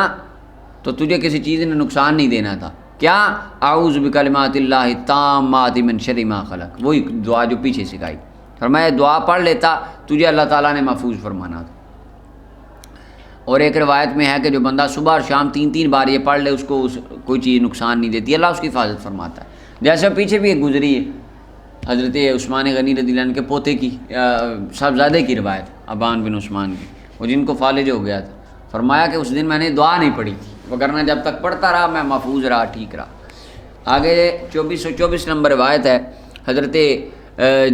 [SPEAKER 1] تو تجھے کسی چیز نے نقصان نہیں دینا تھا. کیا؟ اعوذ بکلمات اللہ التامات من شر ما خلق، وہی دعا جو پیچھے سکھائی. فرمایا دعا پڑھ لیتا تجھے اللہ تعالیٰ نے محفوظ فرمانا تھا. اور ایک روایت میں ہے کہ جو بندہ صبح اور شام 3 بار یہ پڑھ لے اس کو کوئی چیز نقصان نہیں دیتی، اللہ اس کی حفاظت فرماتا ہے. جیسے پیچھے بھی ایک گزری ہے حضرت عثمان غنی رضی اللہ عنہ کے پوتے کی، صاحبزادے کی روایت، ابان بن عثمان کی، وہ جن کو فالج ہو گیا تھا. فرمایا کہ اس دن میں نے دعا نہیں پڑھی تھی، وگرنہ جب تک پڑھتا رہا میں محفوظ رہا، ٹھیک رہا. آگے 2424 نمبر روایت ہے حضرت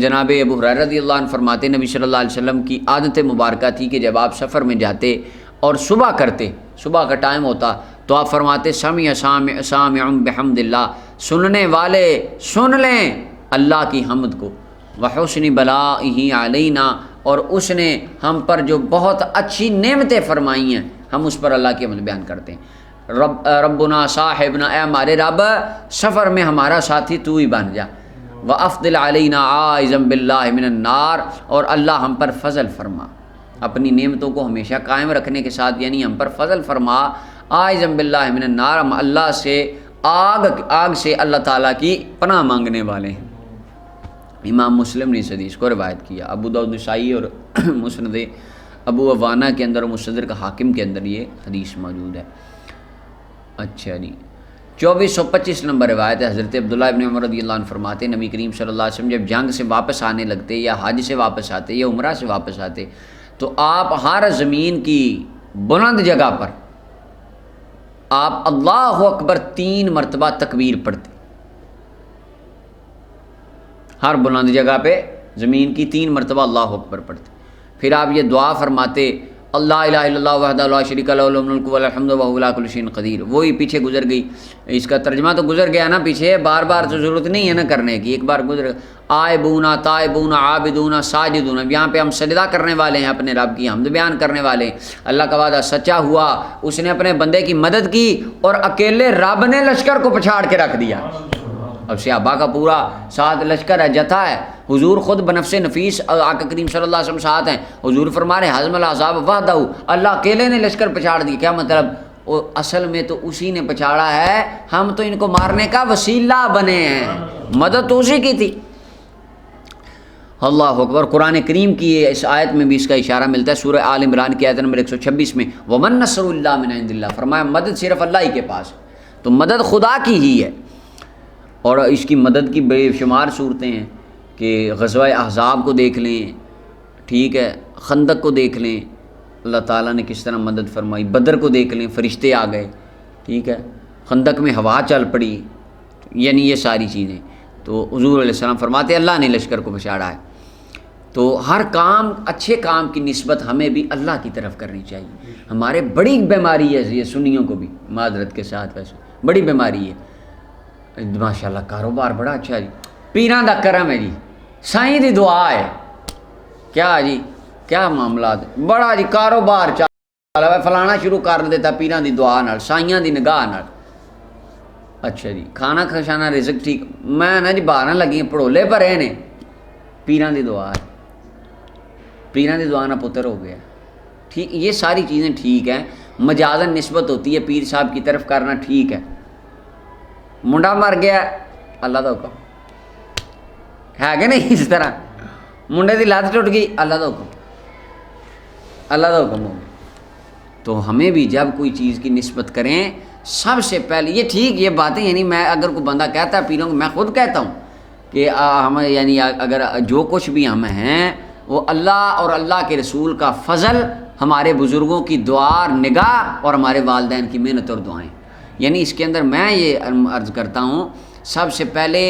[SPEAKER 1] جناب ابو ہریرہ رضی اللہ عنہ فرماتے نبی صلی اللہ علیہ وسلم کی عادت مبارکہ تھی کہ جب آپ سفر میں جاتے اور صبح کرتے، صبح کا ٹائم ہوتا تو آپ فرماتے سمع سامع بحمد اللہ، سننے والے سن لیں اللہ کی حمد کو، وحسن بلائہ علینا، اور اس نے ہم پر جو بہت اچھی نعمتیں فرمائی ہیں ہم اس پر اللہ کی حمد بیان کرتے ہیں. ربنا صاحبنا، اے ہمارے رب سفر میں ہمارا ساتھی تو ہی بن جا. وافضل علینا عائذا باللہ من النار، اور اللہ ہم پر فضل فرما، اپنی نعمتوں کو ہمیشہ قائم رکھنے کے ساتھ یعنی ہم پر فضل فرما. عائذا باللہ من النار، ہم اللہ سے آگ سے اللہ تعالیٰ کی پناہ مانگنے والے ہیں. امام مسلم نے اس حدیث کو روایت کیا. ابو داؤد نسائی اور مسند ابو عوانہ کے اندر اور مستدرک حاکم کے اندر یہ حدیث موجود ہے. اچھا جی، 2425 نمبر روایت ہے حضرت عبداللہ ابن عمر رضی اللہ عنہ فرماتے نبی کریم صلی اللہ علیہ وسلم جب جنگ سے واپس آنے لگتے یا حج سے واپس آتے یا عمرہ سے واپس آتے تو آپ ہر زمین کی بلند جگہ پر آپ اللہ اکبر 3 مرتبہ تکبیر پڑھتے، ہر بلند جگہ پہ زمین کی 3 مرتبہ اللہ اکبر پڑھتے، پھر آپ یہ دعا فرماتے اللہ الہ الا اللہ وحدہ لا شریک لہ لہ الملک والحمد وہو علی کل شیء قدیر۔ وہی پیچھے گزر گئی، اس کا ترجمہ تو گزر گیا نا پیچھے، بار بار تو ضرورت نہیں ہے نا کرنے کی، ایک بار گزر گیا۔ آئبونا تائبونا عابدونا ساجدونا، یہاں پہ ہم سجدہ کرنے والے ہیں، اپنے رب کی حمد بیان کرنے والے ہیں۔ اللہ کا وعدہ سچا ہوا، اس نے اپنے بندے کی مدد کی اور اکیلے رب نے لشکر کو پچھاڑ کے رکھ دیا۔ اب صحابہ کا پورا ساتھ لشکر ہے، جتھا ہے، حضور خود بنفس نفیس آقا کریم صلی اللہ علیہ وسلم ساتھ ہیں، حضور فرما رہے حزم الاحزاب وحدہ، اللہ اکیلے نے لشکر پچھاڑ دیا۔ کیا مطلب؟ اصل میں تو اسی نے پچھاڑا ہے، ہم تو ان کو مارنے کا وسیلہ بنے ہیں، مدد تو اسی کی تھی۔ اللہ اکبر۔ قرآن کریم کی اس آیت میں بھی اس کا اشارہ ملتا ہے، سورہ آل عمران کی آیت نمبر 126 میں وَمَن نَّصْرُ إِلَّا مِنْ عِندِ اللَّهِ، فرمایا مدد صرف اللہ ہی کے پاس ہے، تو مدد خدا کی ہی ہے۔ اور اس کی مدد کی بے شمار صورتیں ہیں کہ غزوہ احزاب کو دیکھ لیں، ٹھیک ہے، خندق کو دیکھ لیں، اللہ تعالیٰ نے کس طرح مدد فرمائی، بدر کو دیکھ لیں، فرشتے آ گئے، ٹھیک ہے، خندق میں ہوا چل پڑی، یعنی یہ ساری چیزیں تو حضور علیہ السلام فرماتے اللہ نے لشکر کو پچھاڑا ہے۔ تو ہر کام، اچھے کام کی نسبت ہمیں بھی اللہ کی طرف کرنی چاہیے۔ ہمارے بڑی بیماری ہے یہ سنیوں کو بھی، معذرت کے ساتھ ویسے بڑی بیماری ہے، ماشاءاللہ کاروبار بڑا اچھا ہے جی، پیراں دا کرم ہے جی، سائیں دی دعا ہے، کیا جی کیا معاملات، بڑا جی کاروبار چل فلانا شروع کر دیتا پیراں دی دعا نال، سائیاں دی نگاہ نال۔ اچھا جی، کھانا کھشانا رزق ٹھیک، میں نا جی باہر لگی پڑولے بھرے نے، پیراں دی دعا ہے، پیراں دی دعا نہ پتر ہو گیا، ٹھیک، یہ ساری چیزیں ٹھیک ہیں، مجازن نسبت ہوتی ہے پیر صاحب کی طرف کرنا ٹھیک ہے۔ منڈا مر گیا اللہ دا حکم ہے کہ نہیں، اس طرح منڈے دی لات ٹوٹ گئی اللہ دا حکم، اللہ دا حکم ہو گیا۔ تو ہمیں بھی جب کوئی چیز کی نسبت کریں سب سے پہلے یہ ٹھیک، یہ باتیں یعنی میں اگر کوئی بندہ کہتا ہے پیروں کو، میں خود کہتا ہوں کہ ہم یعنی اگر جو کچھ بھی ہم ہیں وہ اللہ اور اللہ کے رسول کا فضل، ہمارے بزرگوں کی دعا نگاہ اور ہمارے والدین کی محنت اور دعائیں، یعنی اس کے اندر میں یہ عرض کرتا ہوں سب سے پہلے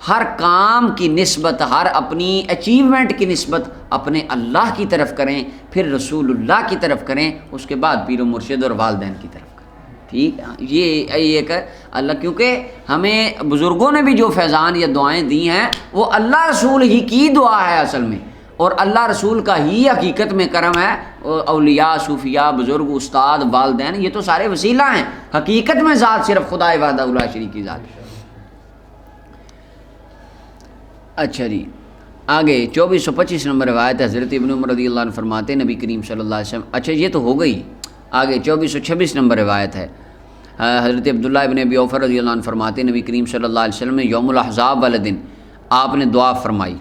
[SPEAKER 1] ہر کام کی نسبت، ہر اپنی اچیومنٹ کی نسبت اپنے اللہ کی طرف کریں، پھر رسول اللہ کی طرف کریں، اس کے بعد پیر و مرشد اور والدین کی طرف کریں، ٹھیک۔ یہ ایک اللہ، کیونکہ ہمیں بزرگوں نے بھی جو فیضان یا دعائیں دی ہیں وہ اللہ رسول ہی کی دعا ہے اصل میں، اور اللہ رسول کا ہی حقیقت میں کرم ہے۔ اولیاء، صوفیاء، بزرگ، استاد، والدین، یہ تو سارے وسیلہ ہیں، حقیقت میں ذات صرف خدا وحدہ لا شریک کی ذات۔ اچھا جی، آگے 2425 نمبر روایت ہے، حضرت ابن عمر رضی اللہ عنہ فرماتے نبی کریم صلی اللہ علیہ وسلم، اچھا یہ تو ہو گئی، آگے 2426 نمبر روایت ہے، حضرت عبداللہ ابن ابی اوفر رضی اللہ عنہ فرماتے نبی کریم صلی اللہ علیہ وسلم نے یوم الاحزاب والے دن آپ نے دعا فرمائی،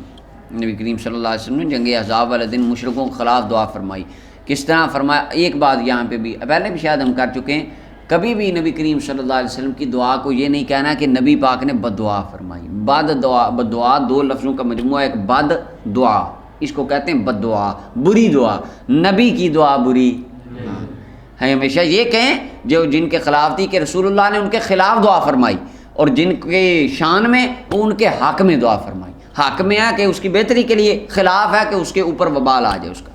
[SPEAKER 1] نبی کریم صلی اللہ علیہ وسلم نے جنگ احزاب والے دن مشرکوں کے خلاف دعا فرمائی۔ کس طرح فرمایا؟ ایک بات یہاں پہ بھی پہلے بھی شاید ہم کر چکے ہیں، کبھی بھی نبی کریم صلی اللہ علیہ وسلم کی دعا کو یہ نہیں کہنا کہ نبی پاک نے بد دعا فرمائی۔ بد دعا دو لفظوں کا مجموعہ، ایک بد دعا، اس کو کہتے ہیں بد دعا، بری دعا، نبی کی دعا بری ہے۔ ہمیشہ یہ کہیں جو جن کے خلاف تھی کہ رسول اللہ نے ان کے خلاف دعا فرمائی، اور جن کے شان میں وہ ان کے حق میں دعا فرمائی، حق میں ہے کہ اس کی بہتری کے لیے، خلاف ہے کہ اس کے اوپر وبال آ جائے اس کا۔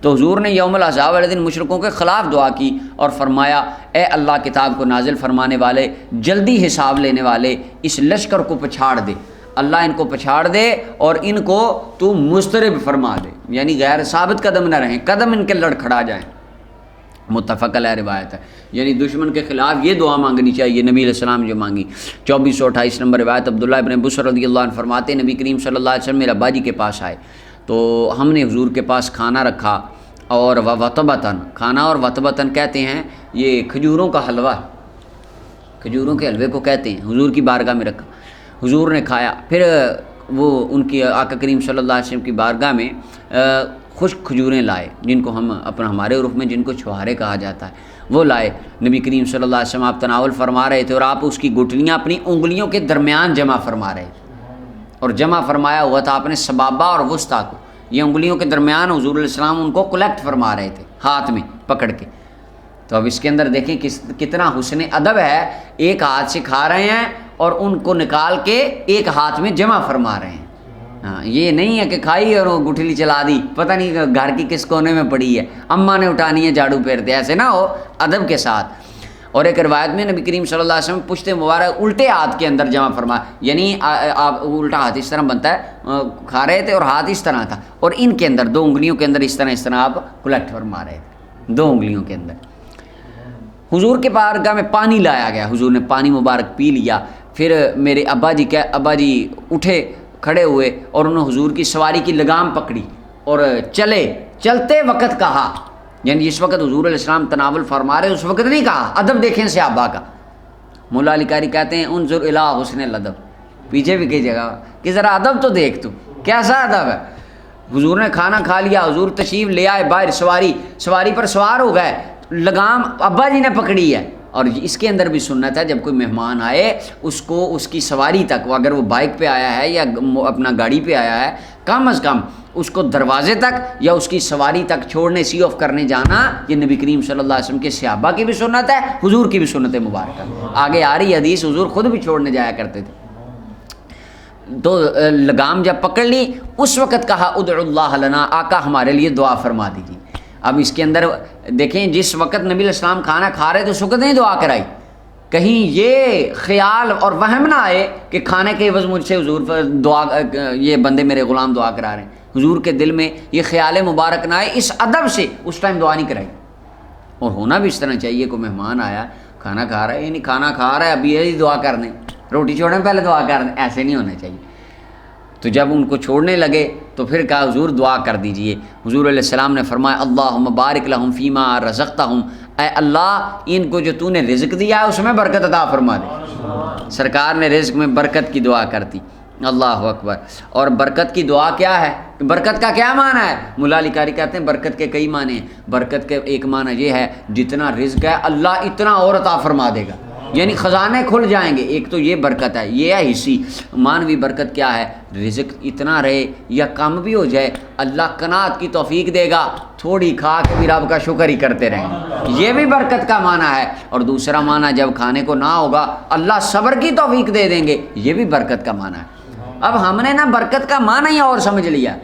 [SPEAKER 1] تو حضور نے یوم الاحزاب والے دن مشرکوں کے خلاف دعا کی اور فرمایا اے اللہ کتاب کو نازل فرمانے والے، جلدی حساب لینے والے، اس لشکر کو پچھاڑ دے، اللہ ان کو پچھاڑ دے اور ان کو تو مضطرب فرما دے، یعنی غیر ثابت قدم نہ رہیں، قدم ان کے لڑکھڑا جائیں۔ متفق علیہ روایت ہے، یعنی دشمن کے خلاف یہ دعا مانگنی چاہیے نبی علیہ السلام جو مانگی۔ 2428 نمبر روایت عبداللہ ابن بصر رضی اللہ عنہ فرماتے نبی کریم صلی اللہ علیہ وسلم میرے ابا جی کے پاس آئے تو ہم نے حضور کے پاس کھانا رکھا، اور وطبتاً، کھانا اور وطبتاً کہتے ہیں یہ کھجوروں کا حلوہ، کھجوروں کے حلوے کو کہتے ہیں، حضور کی بارگاہ میں رکھا، حضور نے کھایا، پھر وہ ان کی آقا کریم صلی اللہ علیہ وسلم کی بارگاہ میں خشک کھجوریں لائے، جن کو ہم ہمارے عرف میں جن کو چھوارے کہا جاتا ہے، وہ لائے۔ نبی کریم صلی اللہ علیہ وسلم آپ تناول فرما رہے تھے اور آپ اس کی گٹلیاں اپنی انگلیوں کے درمیان جمع فرما رہے تھے، اور جمع فرمایا ہوا تھا آپ نے سبابہ اور وسطیٰ کو، یہ انگلیوں کے درمیان حضور علیہ السلام ان کو کلیکٹ فرما رہے تھے ہاتھ میں پکڑ کے، تو اب اس کے اندر دیکھیں کتنا حسن ادب ہے، ایک ہاتھ سے کھا رہے ہیں اور ان کو نکال کے ایک ہاتھ میں جمع فرما رہے ہیں۔ ہاں، یہ نہیں ہے کہ کھائی اور وہ گٹھلی چلا دی، پتہ نہیں گھر کی کس کونے میں پڑی ہے، اماں نے اٹھانی ہے جھاڑو پھیرتے، ایسے نہ ہو، ادب کے ساتھ۔ اور ایک روایت میں نبی کریم صلی اللہ علیہ وسلم پشت مبارک الٹے ہاتھ کے اندر جمع فرما، یعنی آپ الٹا ہاتھ اس طرح بنتا ہے، کھا رہے تھے اور ہاتھ اس طرح تھا، اور ان کے اندر 2 انگلیوں کے اندر اس طرح آپ کلیکٹ فرما رہے تھے 2 انگلیوں کے اندر۔ حضور کے بارگاہ میں پانی لایا گیا، حضور نے پانی مبارک پی لیا، پھر میرے ابا جی اٹھے کھڑے ہوئے اور انہوں نے حضور کی سواری کی لگام پکڑی اور چلتے وقت کہا، یعنی جس وقت حضور علیہ السلام تناول فرما رہے اس وقت نہیں کہا، ادب دیکھیں صحابہ کا۔ مولا علی قاری کہتے ہیں انظر الی حسن الادب، پیچھے بھی کئی جگہ کہ ذرا ادب تو دیکھ، تو کیسا ادب ہے۔ حضور نے کھانا کھا لیا، حضور تشریف لے آئے باہر، سواری پر سوار ہو گئے، لگام ابا جی نے پکڑی ہے۔ اور اس کے اندر بھی سنت ہے، جب کوئی مہمان آئے اس کو اس کی سواری تک، اگر وہ بائک پہ آیا ہے یا اپنا گاڑی پہ آیا ہے، کم از کم اس کو دروازے تک یا اس کی سواری تک چھوڑنے، سی آف کرنے جانا، یہ نبی کریم صلی اللہ علیہ وسلم کے صحابہ کی بھی سنت ہے، حضور کی بھی سنت مبارکہ۔ آگے آ رہی حدیث، حضور خود بھی چھوڑنے جایا کرتے تھے۔ تو لگام جب پکڑ لی اس وقت کہا ادعو اللہ لنا، آقا ہمارے لیے دعا فرما دیجیے۔ اب اس کے اندر دیکھیں، جس وقت نبی علیہ السلام کھانا کھا رہے تو اس وقت نہیں دعا کرائی، کہیں یہ خیال اور وہم نہ آئے کہ کھانے کے عوض مجھ سے حضور پر دعا، یہ بندے میرے غلام دعا کرا رہے ہیں، حضور کے دل میں یہ خیال مبارک نہ آئے، اس ادب سے اس ٹائم دعا نہیں کرائی۔ اور ہونا بھی اس طرح چاہیے، کوئی مہمان آیا کھانا کھا رہا ہے، یعنی کھانا کھا رہا ہے ابھی یہی دعا کر دیں، روٹی چھوڑیں پہلے دعا کر دیں، ایسے نہیں ہونا چاہیے۔ تو جب ان کو چھوڑنے لگے تو پھر کہا حضور دعا کر دیجئے۔ حضور علیہ السلام نے فرمایا اللہم بارک لہم فیما رزقتہم، اے اللہ ان کو جو تو نے رزق دیا ہے اس میں برکت عطا فرما دے۔ سرکار نے رزق میں برکت کی دعا کرتی، اللہ اکبر۔ اور برکت کی دعا کیا ہے؟ برکت کا کیا معنی ہے؟ مولا علی قاری کہتے ہیں برکت کے کئی معنی ہیں۔ برکت کے ایک معنی یہ ہے جتنا رزق ہے اللہ اتنا اور عطا فرما دے گا، یعنی خزانے کھل جائیں گے۔ ایک تو یہ برکت ہے، یہ ہے حصی۔ مانوی برکت کیا ہے؟ رزق اتنا رہے یا کم بھی ہو جائے اللہ قناعت کی توفیق دے گا، تھوڑی کھا کے بھی رب کا شکر ہی کرتے رہیں، یہ بھی برکت کا معنی ہے۔ اور دوسرا معنی جب کھانے کو نہ ہوگا اللہ صبر کی توفیق دے دیں گے، یہ بھی برکت کا معنی ہے۔ اب ہم نے نا برکت کا معنی ہی اور سمجھ لیا،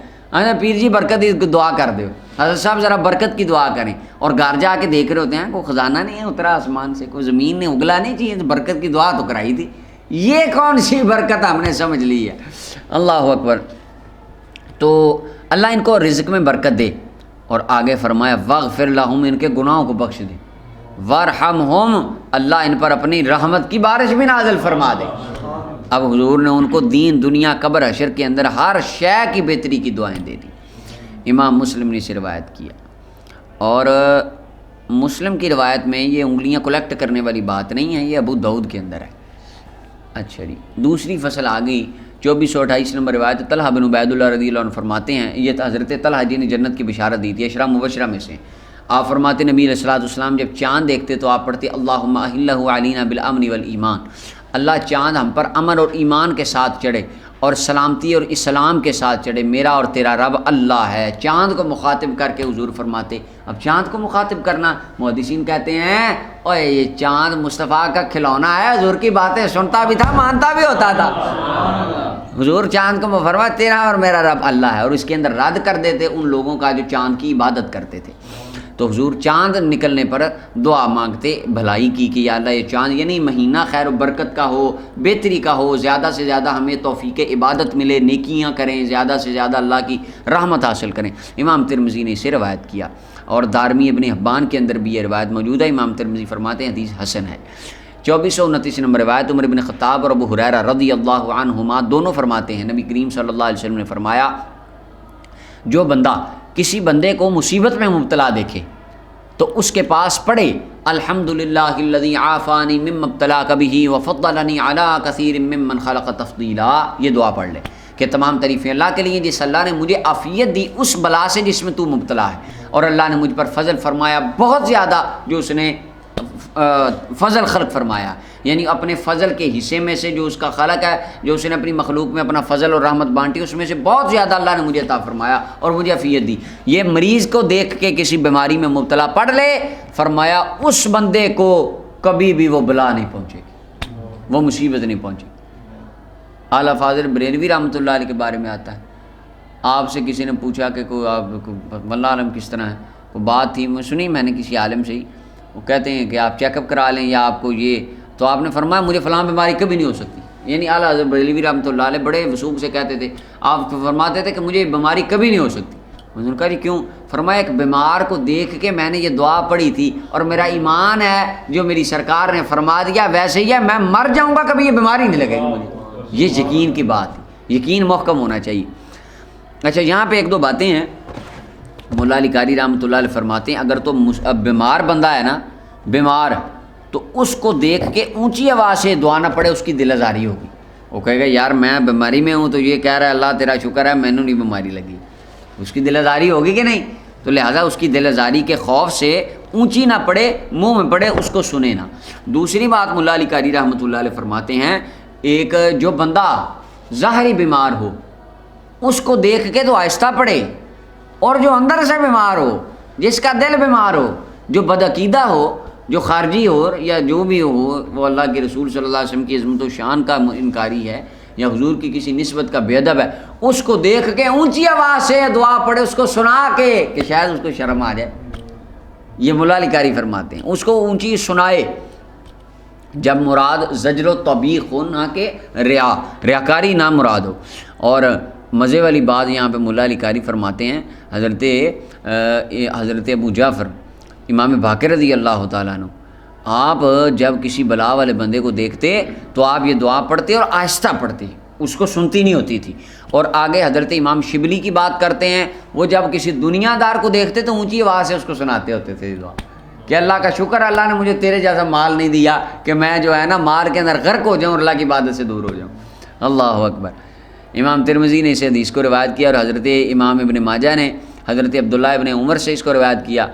[SPEAKER 1] پیر جی برکت کی دعا کر دو، حضرت صاحب ذرا برکت کی دعا کریں، اور گھر جا کے دیکھ رہے ہوتے ہیں کوئی خزانہ نہیں ہے اترا آسمان سے، کوئی زمین نے اگلا نہیں، چاہیے برکت کی دعا تو کرائی تھی، یہ کون سی برکت ہم نے سمجھ لی ہے۔ اللہ اکبر۔ تو اللہ ان کو رزق میں برکت دے، اور آگے فرمایا واغفر لہم، ان کے گناہوں کو بخش دے، وارحمہم، اللہ ان پر اپنی رحمت کی بارش بھی نازل فرما دے۔ اب حضور نے ان کو دین دنیا قبر حشر کے اندر ہر شے کی بہتری کی دعائیں دے دی۔ امام مسلم نے اسے روایت کیا، اور مسلم کی روایت میں یہ انگلیاں کلیکٹ کرنے والی بات نہیں ہے، یہ ابو داؤد کے اندر ہے۔ اچھا جی، دوسری فصل آ گئی 2428 نمبر روایت، طلحہ بن عبید اللہ رضی اللہ عنہ فرماتے ہیں، یہ حضرت طلحہ جی نے جنت کی بشارت دی تھی، عشرہ مبشرہ میں سے۔ آپ فرماتے نبی علیہ الصلوۃ والسلام جب چاند دیکھتے تو آپ پڑھتے اللہم اہلہ علینا بالامن والایمان، اللہ چاند ہم پر امن اور ایمان کے ساتھ چڑھے اور سلامتی اور اسلام کے ساتھ چڑھے، میرا اور تیرا رب اللہ ہے۔ چاند کو مخاطب کر کے حضور فرماتے، اب چاند کو مخاطب کرنا، محدثین کہتے ہیں اوے یہ چاند مصطفیٰ کا کھلونا ہے، حضور کی باتیں سنتا بھی تھا مانتا بھی ہوتا تھا۔ حضور چاند کو فرمایا تیرا اور میرا رب اللہ ہے، اور اس کے اندر رد کر دیتے ان لوگوں کا جو چاند کی عبادت کرتے تھے۔ تو حضور چاند نکلنے پر دعا مانگتے بھلائی کی کہ یا اللہ یہ چاند یعنی مہینہ خیر و برکت کا ہو، بہتری کا ہو، زیادہ سے زیادہ ہمیں توفیق عبادت ملے، نیکیاں کریں، زیادہ سے زیادہ اللہ کی رحمت حاصل کریں۔ امام ترمذی نے اسے روایت کیا، اور دارمی ابن حبان کے اندر بھی یہ روایت موجود ہے۔ امام ترمذی فرماتے ہیں حدیث حسن ہے۔ 2429 نمبر روایت، عمر بن خطاب اور ابو ہریرہ رضی اللہ عنہما دونوں فرماتے ہیں نبی کریم صلی اللہ علیہ وسلم نے فرمایا جو بندہ کسی بندے کو مصیبت میں مبتلا دیکھے تو اس کے پاس پڑھے الحمدللہ الذی عافانی مما ابتلاک بہ وفضلنی علی کثیر ممن خلق تفضیلا، یہ دعا پڑھ لے کہ تمام تعریفیں اللہ کے لیے جس اللہ نے مجھے عافیت دی اس بلا سے جس میں تو مبتلا ہے، اور اللہ نے مجھ پر فضل فرمایا بہت زیادہ جو اس نے فضل خلق فرمایا، یعنی اپنے فضل کے حصے میں سے جو اس کا خلق ہے، جو اس نے اپنی مخلوق میں اپنا فضل اور رحمت بانٹی، اس میں سے بہت زیادہ اللہ نے مجھے عطا فرمایا اور مجھے عافیت دی۔ یہ مریض کو دیکھ کے کسی بیماری میں مبتلا پڑ لے، فرمایا اس بندے کو کبھی بھی وہ بلا نہیں پہنچے گی، وہ مصیبت نہیں پہنچے گی۔ اعلیٰ فاضل بریلوی رحمۃ اللہ علیہ کے بارے میں آتا ہے، آپ سے کسی نے پوچھا کہ کوئی آپ واللہ عالم کس طرح ہے، کوئی بات تھی سنی میں نے کسی عالم سے ہی، وہ کہتے ہیں کہ آپ چیک اپ کرا لیں یا آپ کو یہ، تو آپ نے فرمایا مجھے فلاں بیماری کبھی نہیں ہو سکتی، یعنی اعلیٰ حضرت بریلوی رحمۃ اللہ علیہ بڑے وثوق سے کہتے تھے، آپ فرماتے تھے کہ مجھے یہ بیماری کبھی نہیں ہو سکتی۔ انہوں نے کہا جی کیوں؟ فرمایا ایک بیمار کو دیکھ کے میں نے یہ دعا پڑھی تھی اور میرا ایمان ہے جو میری سرکار نے فرما دیا ویسے ہی ہے، میں مر جاؤں گا کبھی یہ بیماری نہیں لگے گی مجھے۔ یہ یقین کی بات ہے، یقین محکم ہونا چاہیے۔ اچھا یہاں پہ ایک دو باتیں ہیں، مولا علی قاری رحمۃ اللہ علیہ فرماتے ہیں اگر تو بیمار بندہ ہے نا، بیمار، تو اس کو دیکھ کے اونچی آواز سے دعا نہ پڑے، اس کی دل آزاری ہوگی، وہ کہے گا یار میں بیماری میں ہوں تو یہ کہہ رہا ہے اللہ تیرا شکر ہے میں نے نہیں بیماری لگی، اس کی دل آزاری ہوگی کہ نہیں؟ تو لہٰذا اس کی دل آزاری کے خوف سے اونچی نہ پڑے، منہ میں پڑے، اس کو سنے نہ۔ دوسری بات مولا علی قاری رحمۃ اللہ علیہ فرماتے ہیں ایک جو بندہ ظاہری بیمار ہو اس کو دیکھ کے تو آہستہ پڑے، اور جو اندر سے بیمار ہو، جس کا دل بیمار ہو، جو بدعقیدہ ہو، جو خارجی ہو یا جو بھی ہو، وہ اللہ کے رسول صلی اللہ علیہ وسلم کی عظمت و شان کا انکاری ہے یا حضور کی کسی نسبت کا بے ادب ہے، اس کو دیکھ کے اونچی آواز سے دعا پڑھے، اس کو سنا کے کہ شاید اس کو شرم آ جائے۔ یہ مولا علی قاری فرماتے ہیں اس کو اونچی سنائے، جب مراد زجر و توبیخ ہو، نہ کہ ریاکاری نہ مراد ہو۔ اور مزے والی بات یہاں پہ مولا علی قاری فرماتے ہیں، حضرت ابو جعفر امام باقر رضی اللہ تعالیٰ عنہ، آپ جب کسی بلا والے بندے کو دیکھتے تو آپ یہ دعا پڑھتے اور آہستہ پڑھتے، اس کو سنتی نہیں ہوتی تھی۔ اور آگے حضرت امام شبلی کی بات کرتے ہیں، وہ جب کسی دنیا دار کو دیکھتے تو اونچی آواز سے اس کو سناتے ہوتے تھے دعا کہ اللہ کا شکر اللہ نے مجھے تیرے جیسا مال نہیں دیا کہ میں جو ہے نا مال کے اندر غرق ہو جاؤں اور اللہ کی عبادت سے دور ہو جاؤں۔ اللہ اکبر۔ امام ترمذی نے اس حدیث کو روایت کیا، اور حضرت امام ابن ماجہ نے حضرت عبداللہ ابن عمر سے اس کو روایت کیا،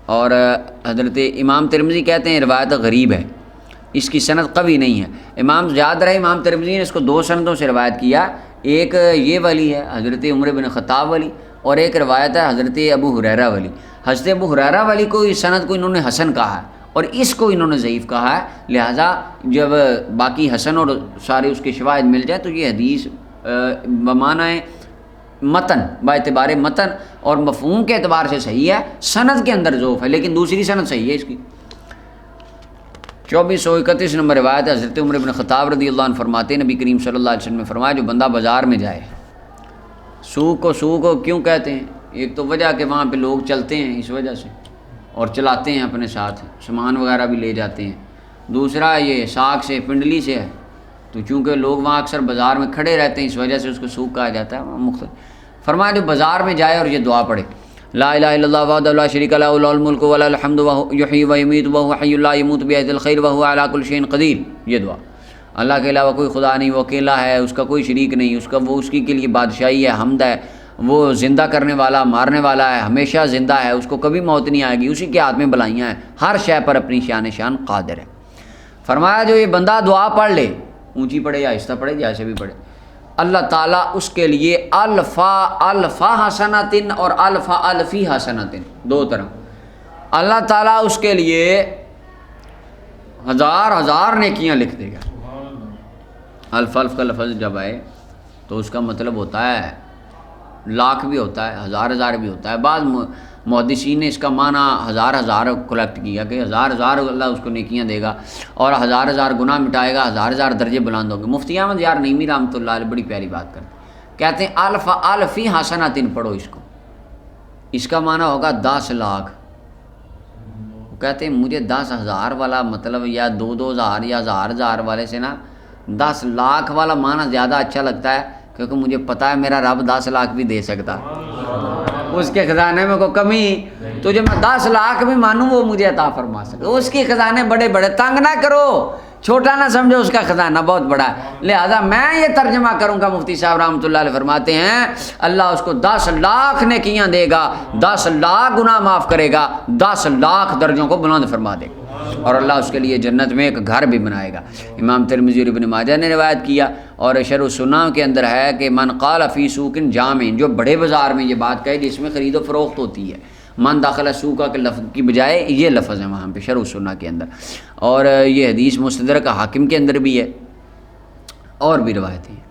[SPEAKER 1] اور حضرت امام ترمذی کہتے ہیں روایت غریب ہے، اس کی سند قوی نہیں ہے۔ یاد رہے امام ترمذی نے اس کو دو سندوں سے روایت کیا، ایک یہ والی ہے حضرت عمر بن خطاب والی، اور ایک روایت ہے حضرت ابو ہریرہ والی۔ حضرت ابو ہریرہ والی کو اس سند کو انہوں نے حسن کہا ہے اور اس کو انہوں نے ضعیف کہا ہے، لہٰذا جب باقی حسن اور سارے اس کے شواہد مل جائے تو یہ حدیث بمعنی متن، با اعتبار متن اور مفہوم کے اعتبار سے صحیح ہے، سند کے اندر ضعف ہے لیکن دوسری سند صحیح ہے اس کی۔ 2431 نمبر روایت ہے، حضرت عمر بن خطاب رضی اللہ عنہ فرماتے ہیں نبی کریم صلی اللہ علیہ وسلم نے فرمایا جو بندہ بازار میں جائے، سوق کو کیوں کہتے ہیں؟ ایک تو وجہ کہ وہاں پہ لوگ چلتے ہیں اس وجہ سے اور چلاتے ہیں اپنے ساتھ، سامان وغیرہ بھی لے جاتے ہیں۔ دوسرا یہ ساکھ سے، پنڈلی سے ہے، تو چونکہ لوگ وہاں اکثر بازار میں کھڑے رہتے ہیں اس وجہ سے اس کو سوق کہا جاتا ہے مختلف۔ فرمایا جو بازار میں جائے اور یہ دعا پڑھے، لا الہ الا اللہ وحدہ لا شریک لہ لہ الملک ولہ الحمد یحیی و یمیت وہو حی لا یموت بیدہ الخیر وہو علی کل شیء قدیر، یہ دعا۔ اللہ کے علاوہ کوئی خدا نہیں، وہ اکیلا ہے، اس کا کوئی شریک نہیں، اس کی کے لیے بادشاہی ہے، حمد ہے، وہ زندہ کرنے والا، مارنے والا ہے، ہمیشہ زندہ ہے، اس کو کبھی موت نہیں آئے گی، اسی کے ہاتھ میں بلائیاں ہیں، ہر شے پر اپنی شان قادر ہے۔ فرمایا جو یہ بندہ دعا پڑھ لے، اونچی پڑھے یا آہستہ پڑھے جیسے بھی پڑھے، اللہ تعالیٰ اس کے لیے الفا حسناتن اور الفی حسناتن، دو طرح، اللہ تعالیٰ اس کے لیے ہزار نیکیاں لکھ دے گا۔ الف کا لفظ جب آئے تو اس کا مطلب ہوتا ہے لاکھ بھی ہوتا ہے، ہزار بھی ہوتا ہے۔ بعض محدثین نے اس کا معنی ہزار کلیکٹ کیا کہ ہزار اللہ اس کو نیکیاں دے گا اور ہزار گناہ مٹائے گا، ہزار درجے بلند ہوں گے۔ مفتی احمد یار نعیمی رحمۃ اللہ علیہ بڑی پیاری بات کرتے ہیں، کہتے ہیں الفی حسناتن پڑھو اس کو، اس کا معنی ہوگا 10 لاکھ۔ وہ کہتے ہیں مجھے 10,000 والا مطلب یا 2,000 یا 1,000 والے سے نا 10 لاکھ والا معنی زیادہ اچھا لگتا ہے، کیونکہ مجھے پتہ ہے میرا رب 10 لاکھ بھی دے سکتا، اس کے خزانے میں کوئی کمی، تو جو میں 10 لاکھ بھی مانوں وہ مجھے عطا فرما سکے۔ اس کے خزانے بڑے تنگ نہ کرو چھوٹا نہ سمجھو، اس کا خزانہ بہت بڑا ہے۔ لہذا میں یہ ترجمہ کروں گا، مفتی صاحب رحمۃ اللہ علیہ فرماتے ہیں اللہ اس کو 10 لاکھ نیکیاں دے گا، 10 لاکھ گناہ معاف کرے گا، 10 لاکھ درجوں کو بلند فرما دے گا، اور اللہ اس کے لیے جنت میں ایک گھر بھی بنائے گا۔ امام ترمذی اور ابن ماجہ نے روایت کیا، اور شرح السنن کے اندر ہے کہ من قال فی سوق جامع، جو بڑے بازار میں یہ بات کہے جس میں خرید و فروخت ہوتی ہے، من داخلہ سوقہ کے لفظ کی بجائے یہ لفظ ہے وہاں پہ شرح السنن کے اندر، اور یہ حدیث مستدرک حاکم کے اندر بھی ہے، اور بھی روایتیں ہیں۔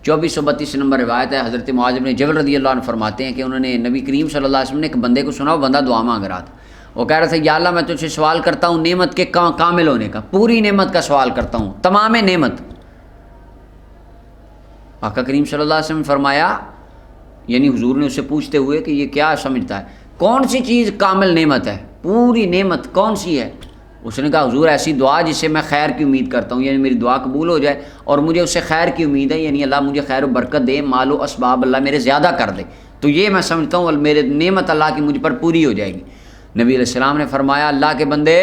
[SPEAKER 1] 2432 نمبر روایت ہے، حضرت معاذ بن جبل رضی اللہ عنہ فرماتے ہیں کہ انہوں نے نبی کریم صلی اللہ علیہ وسلم نے ایک بندے کو سنا، وہ بندہ دعا مانگ رہا تھا، وہ کہہ رہا تھا یا اللہ میں تجھ سے سوال کرتا ہوں نعمت کے کامل ہونے کا، پوری نعمت کا سوال کرتا ہوں، تمام نعمت۔ آقا کریم صلی اللہ علیہ وسلم نے فرمایا، یعنی حضور نے اس سے پوچھتے ہوئے کہ یہ کیا سمجھتا ہے، کون سی چیز کامل نعمت ہے، پوری نعمت کون سی ہے؟ اس نے کہا حضور ایسی دعا جس سے میں خیر کی امید کرتا ہوں، یعنی میری دعا قبول ہو جائے اور مجھے اس سے خیر کی امید ہے، یعنی اللہ مجھے خیر و برکت دے، مال و اسباب اللہ میرے زیادہ کر دے، تو یہ میں سمجھتا ہوں میرے نعمت اللہ کی مجھ پر پوری ہو جائے گی۔ نبی علیہ السلام نے فرمایا اللہ کے بندے،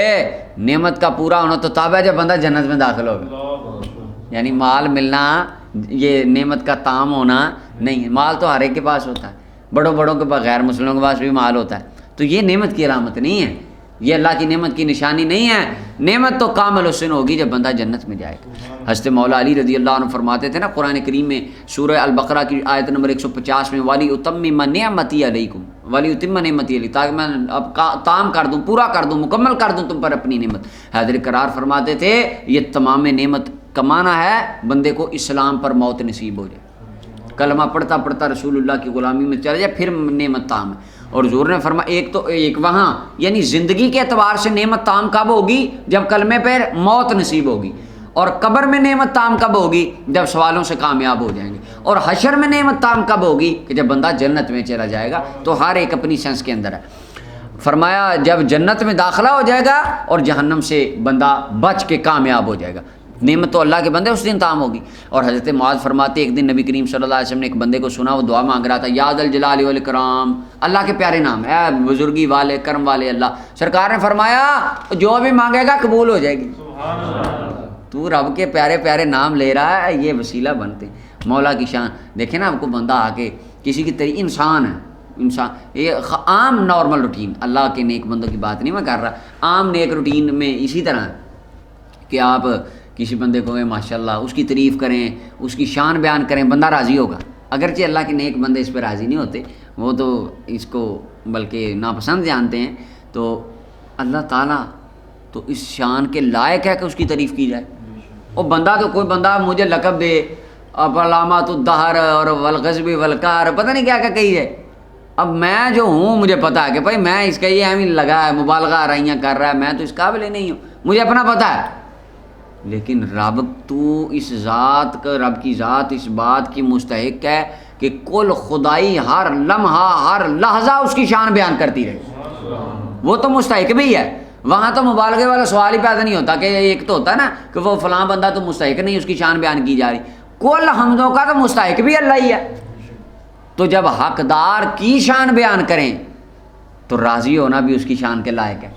[SPEAKER 1] نعمت کا پورا ہونا تو تب ہے جب بندہ جنت میں داخل ہوگا، یعنی مال ملنا یہ نعمت کا تام ہونا نہیں ہے، مال تو ہر ایک کے پاس ہوتا ہے، بڑوں کے پاس، غیر مسلموں کے پاس بھی مال ہوتا ہے، تو یہ نعمت کی علامت نہیں ہے، یہ اللہ کی نعمت کی نشانی نہیں ہے، نعمت تو کامل حسن ہوگی جب بندہ جنت میں جائے گا۔ حضرت مولا علی رضی اللہ عنہ فرماتے تھے نا قرآن کریم میں سورہ البقرہ کی آیت نمبر 150 میں ولی اتمم نعمتی علیکم، ولی اتم نعمتی علی، تاکہ میں اب تام کر دوں، پورا کر دوں، مکمل کر دوں تم پر اپنی نعمت۔ حیدر قرار فرماتے تھے یہ تمام نعمت کمانا ہے بندے کو اسلام پر موت نصیب ہو جائے، کلمہ پڑھتا پڑھتا رسول اللہ کی غلامی میں چلا جائے، پھر نعمت تام ہے۔ اور حضور نے فرمایا ایک وہاں یعنی زندگی کے اعتبار سے نعمت تام کب ہوگی؟ جب کلمے پہ موت نصیب ہوگی، اور قبر میں نعمت تام کب ہوگی؟ جب سوالوں سے کامیاب ہو جائیں گے، اور حشر میں نعمت تام کب ہوگی؟ کہ جب بندہ جنت میں چلا جائے گا۔ تو ہر ایک اپنی سینس کے اندر ہے۔ فرمایا جب جنت میں داخلہ ہو جائے گا اور جہنم سے بندہ بچ کے کامیاب ہو جائے گا، نعمت تو اللہ کے بندے اس دن تام ہوگی۔ اور حضرت معاذ فرماتے ایک دن نبی کریم صلی اللہ علیہ وسلم نے ایک بندے کو سنا، وہ دعا مانگ رہا تھا، یا ذا الجلال والاکرام، اللہ کے پیارے نام، اے بزرگی والے کرم والے اللہ۔ سرکار نے فرمایا جو بھی مانگے گا قبول ہو جائے گی۔ تو رب کے پیارے پیارے نام لے رہا ہے، یہ وسیلہ بنتے ہیں مولا کی شان۔ دیکھیں نا آپ کو بندہ آ کے کسی کی طریق انسان ہے، انسان یہ عام نارمل روٹین، اللہ کے نیک بندوں کی بات نہیں میں کر رہا، عام نیک روٹین میں اسی طرح کہ آپ کسی بندے کو ماشاء اللہ اس کی تعریف کریں، اس کی شان بیان کریں، بندہ راضی ہوگا۔ اگرچہ اللہ کے نیک بندے اس پہ راضی نہیں ہوتے، وہ تو اس کو بلکہ ناپسند جانتے ہیں، تو اللہ تعالیٰ تو اس شان کے لائق ہے کہ اس کی تعریف کی جائے۔ اور بندہ تو کوئی بندہ مجھے لقب دے اب علامات الدہر اور والغضب والقہر پتہ نہیں کیا کہی ہے، اب میں جو ہوں مجھے پتہ ہے کہ بھائی میں اس کا یہ ہمیں لگا ہے، مبالغہ آرائیاں کر رہا ہے، میں تو اس قابل ہی نہیں ہوں، مجھے اپنا پتہ ہے۔ لیکن رب تو اس ذات کا، رب کی ذات اس بات کی مستحق ہے کہ کل خدائی ہر لمحہ ہر لحظہ اس کی شان بیان کرتی رہے، وہ تو مستحق بھی ہے۔ وہاں تو مبالغے والا سوال ہی پیدا نہیں ہوتا، کہ ایک تو ہوتا ہے نا کہ وہ فلاں بندہ تو مستحق نہیں، اس کی شان بیان کی جا رہی، کل حمدوں کا تو مستحق بھی اللہ ہی ہے۔ تو جب حقدار کی شان بیان کریں تو راضی ہونا بھی اس کی شان کے لائق ہے،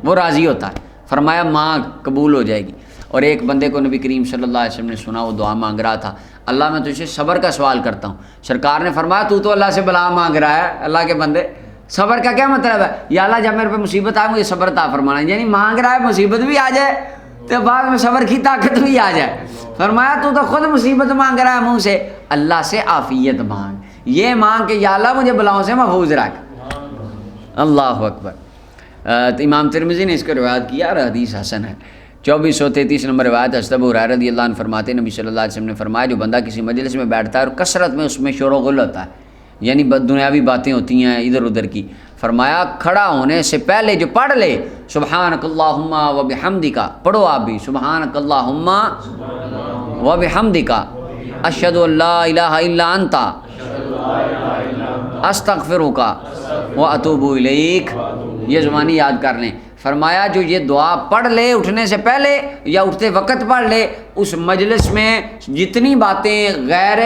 [SPEAKER 1] وہ راضی ہوتا ہے۔ فرمایا مانگ قبول ہو جائے گی۔ اور ایک بندے کو نبی کریم صلی اللہ علیہ وسلم نے سنا، وہ دعا مانگ رہا تھا، اللہ میں تجھ سے صبر کا سوال کرتا ہوں۔ سرکار نے فرمایا تو اللہ سے بلا مانگ رہا ہے، اللہ کے بندے صبر کا کیا مطلب ہے؟ یا اللہ جب میرے پہ مصیبت آئے مجھے صبر عطا فرمانا، یعنی مانگ رہا ہے مصیبت بھی آ جائے تو بعد میں صبر کی طاقت بھی آ جائے۔ فرمایا تو خود مصیبت مانگ رہا ہے منہ سے، اللہ سے عافیت مانگ، یہ مانگ کہ یا اللہ مجھے بلاؤں سے محفوظ رکھ۔ اللہ اکبر۔ امام ترمذی نے اس کو روایت کیا اور حدیث حسن ہے۔ 2433 نمبر روایت حضرت ابو ہریرہ رضی اللہ عنہ فرماتے ہیں نبی صلی اللہ علیہ وسلم نے فرمایا جو بندہ کسی مجلس میں بیٹھتا ہے اور کثرت میں اس میں شور و غل ہوتا ہے، یعنی دنیاوی باتیں ہوتی ہیں ادھر ادھر کی، فرمایا کھڑا ہونے سے پہلے جو پڑھ لے سبحانک اللہم و بحمدک، پڑھو آپ بھی سبحانک اللہم و بحمدک اشہد ان لا الہ الا انت استغفرک و اتوب الیک، یہ زبانی یاد کر لیں۔ فرمایا جو یہ دعا پڑھ لے اٹھنے سے پہلے یا اٹھتے وقت پڑھ لے، اس مجلس میں جتنی باتیں غیر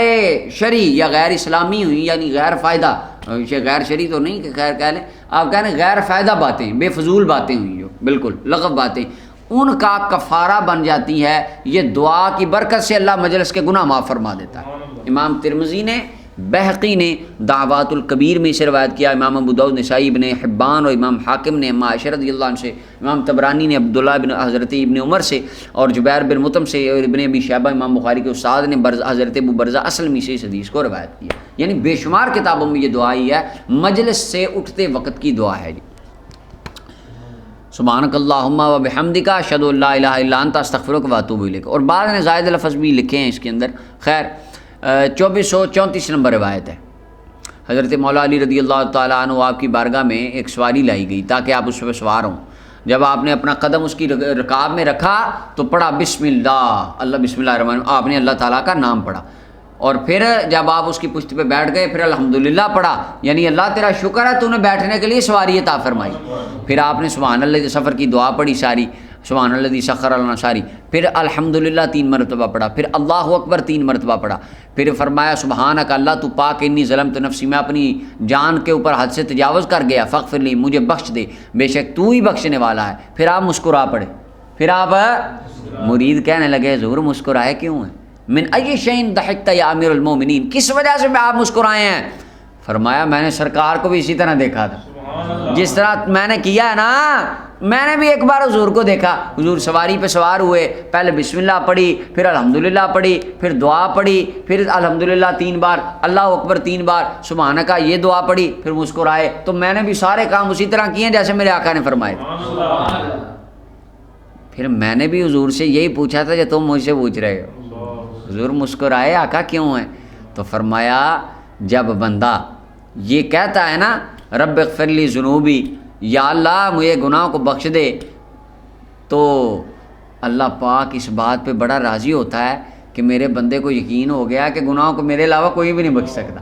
[SPEAKER 1] شرعی یا غیر اسلامی ہوئی، یعنی غیر فائدہ، غیر شرعی تو نہیں کہ خیر کہہ لیں آپ، کہہ لیں غیر فائدہ باتیں، بے فضول باتیں ہوئیں جو بالکل لغو باتیں، ان کا کفارہ بن جاتی ہے. یہ دعا کی برکت سے اللہ مجلس کے گناہ معاف فرما دیتا ہے. امام ترمذی نے، بہقی نے دعوات الکبیر میں اسے روایت کیا، امام ابو داؤد، نسائی، ابن حبان اور امام حاکم نے عائشہ رضی اللہ عنہ سے، امام طبرانی نے عبداللہ بن حضرت ابن عمر سے اور جبیر بن مطعم سے اور ابن ابی شیبہ امام بخاری کے استاد نے حضرت ابو برزہ اسلمی سے اس حدیث کو روایت کیا. یعنی بے شمار کتابوں میں یہ دعا ہی ہے، مجلس سے اٹھتے وقت کی دعا ہے. سبحانک اللہم و بحمدک اشہد ان لا الہ الا انت استغفرک و اتوب الیک. اور بعض نے زائد لفظ بھی لکھے ہیں اس کے اندر. خیر 2434 نمبر روایت ہے. حضرت مولا علی رضی اللہ تعالیٰ عنہ آپ کی بارگاہ میں ایک سواری لائی گئی تاکہ آپ اس پہ سوار ہوں. جب آپ نے اپنا قدم اس کی رکاب میں رکھا تو پڑھا بسم اللہ، بسم اللہ الرحمن الرحیم، آپ نے اللہ تعالیٰ کا نام پڑھا. اور پھر جب آپ اس کی پشت پہ بیٹھ گئے پھر الحمدللہ پڑھا، یعنی اللہ تیرا شکر ہے تو نے بیٹھنے کے لیے سواری عطا فرمائی. پھر آپ نے سبحان اللہ سفر کی دعا پڑھی ساری، سبحان الذی سخر لنا ساری، پھر الحمدللہ 3 مرتبہ پڑھا، پھر اللہ اکبر 3 مرتبہ پڑھا. پھر فرمایا سبحانک اللہ تو پاک، انی ظلمت نفسی، میں اپنی جان کے اوپر حد سے تجاوز کر گیا، فاغفر لی، مجھے بخش دے، بے شک تو ہی بخشنے والا ہے. پھر آپ مسکرا پڑے. پھر آپ مرید کہنے لگے حضور مسکرائے کیوں ہیں؟ من ای شیء ضحکت یا امیر المومنین، کس وجہ سے آپ مسکرائے ہیں؟ فرمایا میں نے سرکار کو بھی اسی طرح دیکھا تھا جس طرح میں نے کیا ہے نا. میں نے بھی ایک بار حضور کو دیکھا، حضور سواری پہ سوار ہوئے، پہلے بسم اللہ پڑھی، پھر الحمدللہ پڑھی، پھر دعا پڑھی، پھر الحمدللہ 3 بار، اللہ اکبر 3 بار، سبحانکہ یہ دعا پڑھی، پھر مسکرائے. تو میں نے بھی سارے کام اسی طرح کیے جیسے میرے آقا نے فرمائے. پھر میں نے بھی حضور سے یہی پوچھا تھا جو تم مجھ سے پوچھ رہے ہو، حضور مسکرائے آقا کیوں ہیں؟ تو فرمایا جب بندہ یہ کہتا ہے نا رب اغفر لی ذنوبی، یا اللہ مجھے گناہوں کو بخش دے، تو اللہ پاک اس بات پہ بڑا راضی ہوتا ہے کہ میرے بندے کو یقین ہو گیا کہ گناہوں کو میرے علاوہ کوئی بھی نہیں بخش سکتا.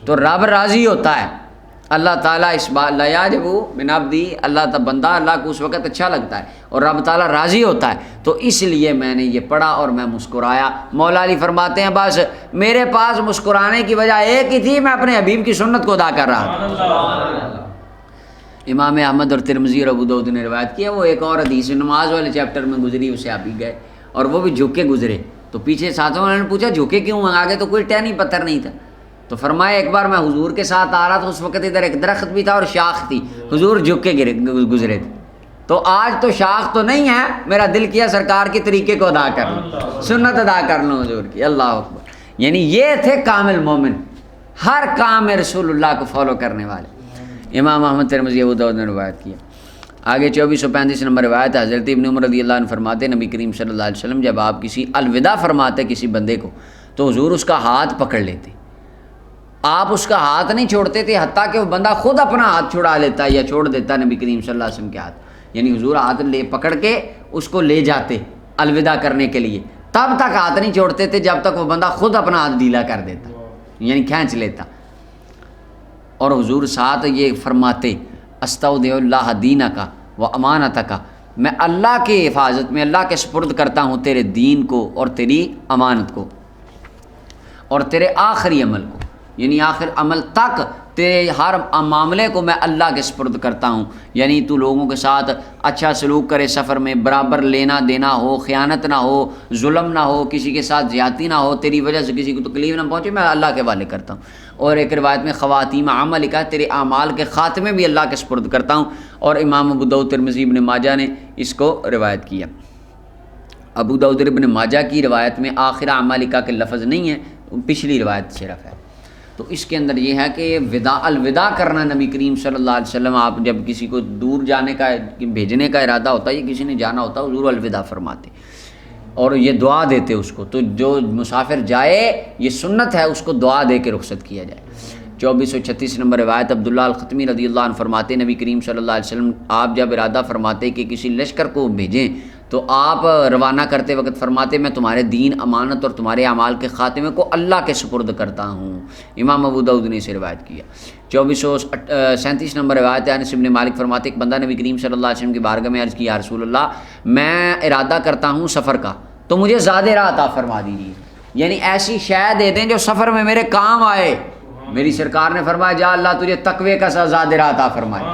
[SPEAKER 1] تو رب راضی ہوتا ہے. اللہ تعالیٰ اس بات لا یعجب من عبدی، اللہ تا بندہ اللہ کو اس وقت اچھا لگتا ہے اور رب تعالیٰ راضی ہوتا ہے. تو اس لیے میں نے یہ پڑھا اور میں مسکرایا. مولا علی فرماتے ہیں بس میرے پاس مسکرانے کی وجہ ایک ہی تھی، میں اپنے حبیب کی سنت کو ادا کر رہا تھا. امام احمد اور ترمذی اور ابو داؤد نے روایت کیا. وہ ایک اور حدیث نماز والے چیپٹر میں گزری، اسے آپ ہی گئے اور وہ بھی جھک کے گزرے. تو پیچھے ساتھوں نے پوچھا جھکے کیوں ہیں؟ آگے تو کوئی ٹہنی پتھر نہیں تھا. تو فرمایا ایک بار میں حضور کے ساتھ آ رہا تھا، اس وقت ادھر ایک درخت بھی تھا اور شاخ تھی، حضور جھک کے گزرے تھے. تو آج تو شاخ تو نہیں ہے، میرا دل کیا سرکار کے طریقے کو ادا کر لوں، سنت ادا کر لوں حضور کی. اللہ اکبر. یعنی یہ تھے کامل مومن، ہر کام میں رسول اللہ کو فالو کرنے والے. امام احمد ترمذی ابو داؤد نے روایت کیا. آگے 2435 نمبر روایت ہے. حضرت ابن عمر رضی اللہ عنہ فرماتے نبی کریم صلی اللہ علیہ وسلم جب آپ کسی الوداع فرماتے کسی بندے کو تو حضور اس کا ہاتھ پکڑ لیتے. آپ اس کا ہاتھ نہیں چھوڑتے تھے حتیٰ کہ وہ بندہ خود اپنا ہاتھ چھڑا لیتا یا چھوڑ دیتا نبی کریم صلی اللہ علیہ وسلم کے ہاتھ. یعنی حضور ہاتھ پکڑ کے اس کو لے جاتے الوداع کرنے کے لیے، تب تک ہاتھ نہیں چھوڑتے تھے جب تک وہ بندہ خود اپنا ہاتھ ڈھیلا کر دیتا، یعنی کھینچ لیتا. اور حضور ساتھ یہ فرماتے استودع اللہ دینک و امانتک، میں اللہ کی حفاظت میں اللہ کے سپرد کرتا ہوں تیرے دین کو اور تیری امانت کو اور تیرے آخری عمل کو، یعنی آخر عمل تک تیرے ہر معاملے کو میں اللہ کے سپرد کرتا ہوں. یعنی تو لوگوں کے ساتھ اچھا سلوک کرے، سفر میں برابر لینا دینا ہو، خیانت نہ ہو، ظلم نہ ہو، کسی کے ساتھ زیادتی نہ ہو، تیری وجہ سے کسی کو تکلیف نہ پہنچے، میں اللہ کے حوالے کرتا ہوں. اور ایک روایت میں خواتیم عمل کا تیرے اعمال کے خاتمے بھی اللہ کے سپرد کرتا ہوں. اور امام ابو داؤد ترمذی ابن ماجہ نے اس کو روایت کیا. ابو داؤد ابن ماجہ کی روایت میں آخر عمل کا کے لفظ نہیں ہے، پچھلی روایت صرف ہے. تو اس کے اندر یہ ہے کہ الوداع کرنا نبی کریم صلی اللہ علیہ وسلم، آپ جب کسی کو دور جانے کا بھیجنے کا ارادہ ہوتا ہے یا کسی نے جانا ہوتا ہے حضور الوداع فرماتے اور یہ دعا دیتے اس کو. تو جو مسافر جائے یہ سنت ہے اس کو دعا دے کے رخصت کیا جائے. 2436 نمبر روایت عبداللہ الختمی رضی اللہ عنہ فرماتے نبی کریم صلی اللہ علیہ وسلم آپ جب ارادہ فرماتے کہ کسی لشکر کو بھیجیں تو آپ روانہ کرتے وقت فرماتے میں تمہارے دین امانت اور تمہارے اعمال کے خاتمے کو اللہ کے سپرد کرتا ہوں. امام ابو داؤد نے اسے روایت کیا. 2437 نمبر روایت ہے انس بن مالک فرماتے ایک بندہ نبی کریم صلی اللہ علیہ وسلم کی بارگاہ میں عرض کی یا رسول اللہ میں ارادہ کرتا ہوں سفر کا تو مجھے زیادہ راہ عطا فرما دیجیے، یعنی ایسی شے دے دیں جو سفر میں میرے کام آئے. میری سرکار نے فرمایا جا اللہ تجھے تقوی کا زیادہ راہ عطا فرمائے،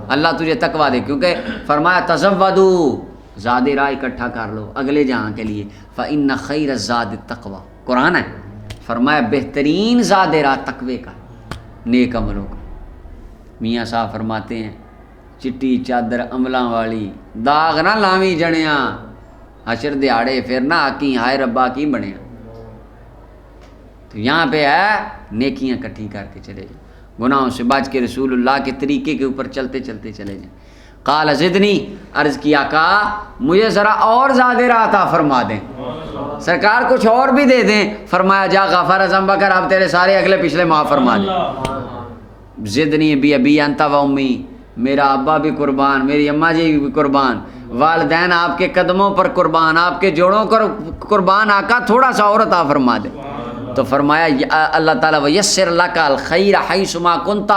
[SPEAKER 1] اللہ تجھے تقوی دے، کیونکہ فرمایا تزودوا زاد راہ اکٹھا کر لو اگلے جہاں کے لیے. فإن خیر الزاد التقوی، قرآن ہے. فرمایا بہترین زاد راہ تقوی کا، نیک عملوں کا. میاں صاحب فرماتے ہیں چٹی چادر عملاں والی داغ نہ لاویں جڑیاں، حشر دیہاڑے پھر نہ آکی ہائے ربا کی بنیا. تو یہاں پہ ہے نیکیاں کٹھی کر کے چلے جائیں، گناہوں سے بچ کے رسول اللہ کے طریقے کے اوپر چلتے چلتے چلے جائیں. قال زدنی، عرض کیا کہا مجھے ذرا اور زیادہ راہ عطا فرما دیں، سرکار کچھ اور بھی دے دیں. فرمایا جا غفر ذنبک، اب تیرے سارے اگلے پچھلے معاف فرما دیں. زدنی بی ابی انت و امی، میرا ابا بھی قربان، میری اماں جی بھی قربان، والدین آپ کے قدموں پر قربان، آپ کے جوڑوں پر قربان، آقا تھوڑا سا اور عطا فرما دے. تو فرمایا اللہ تعالیٰ ویسر لک الخیر حیث ما کنت،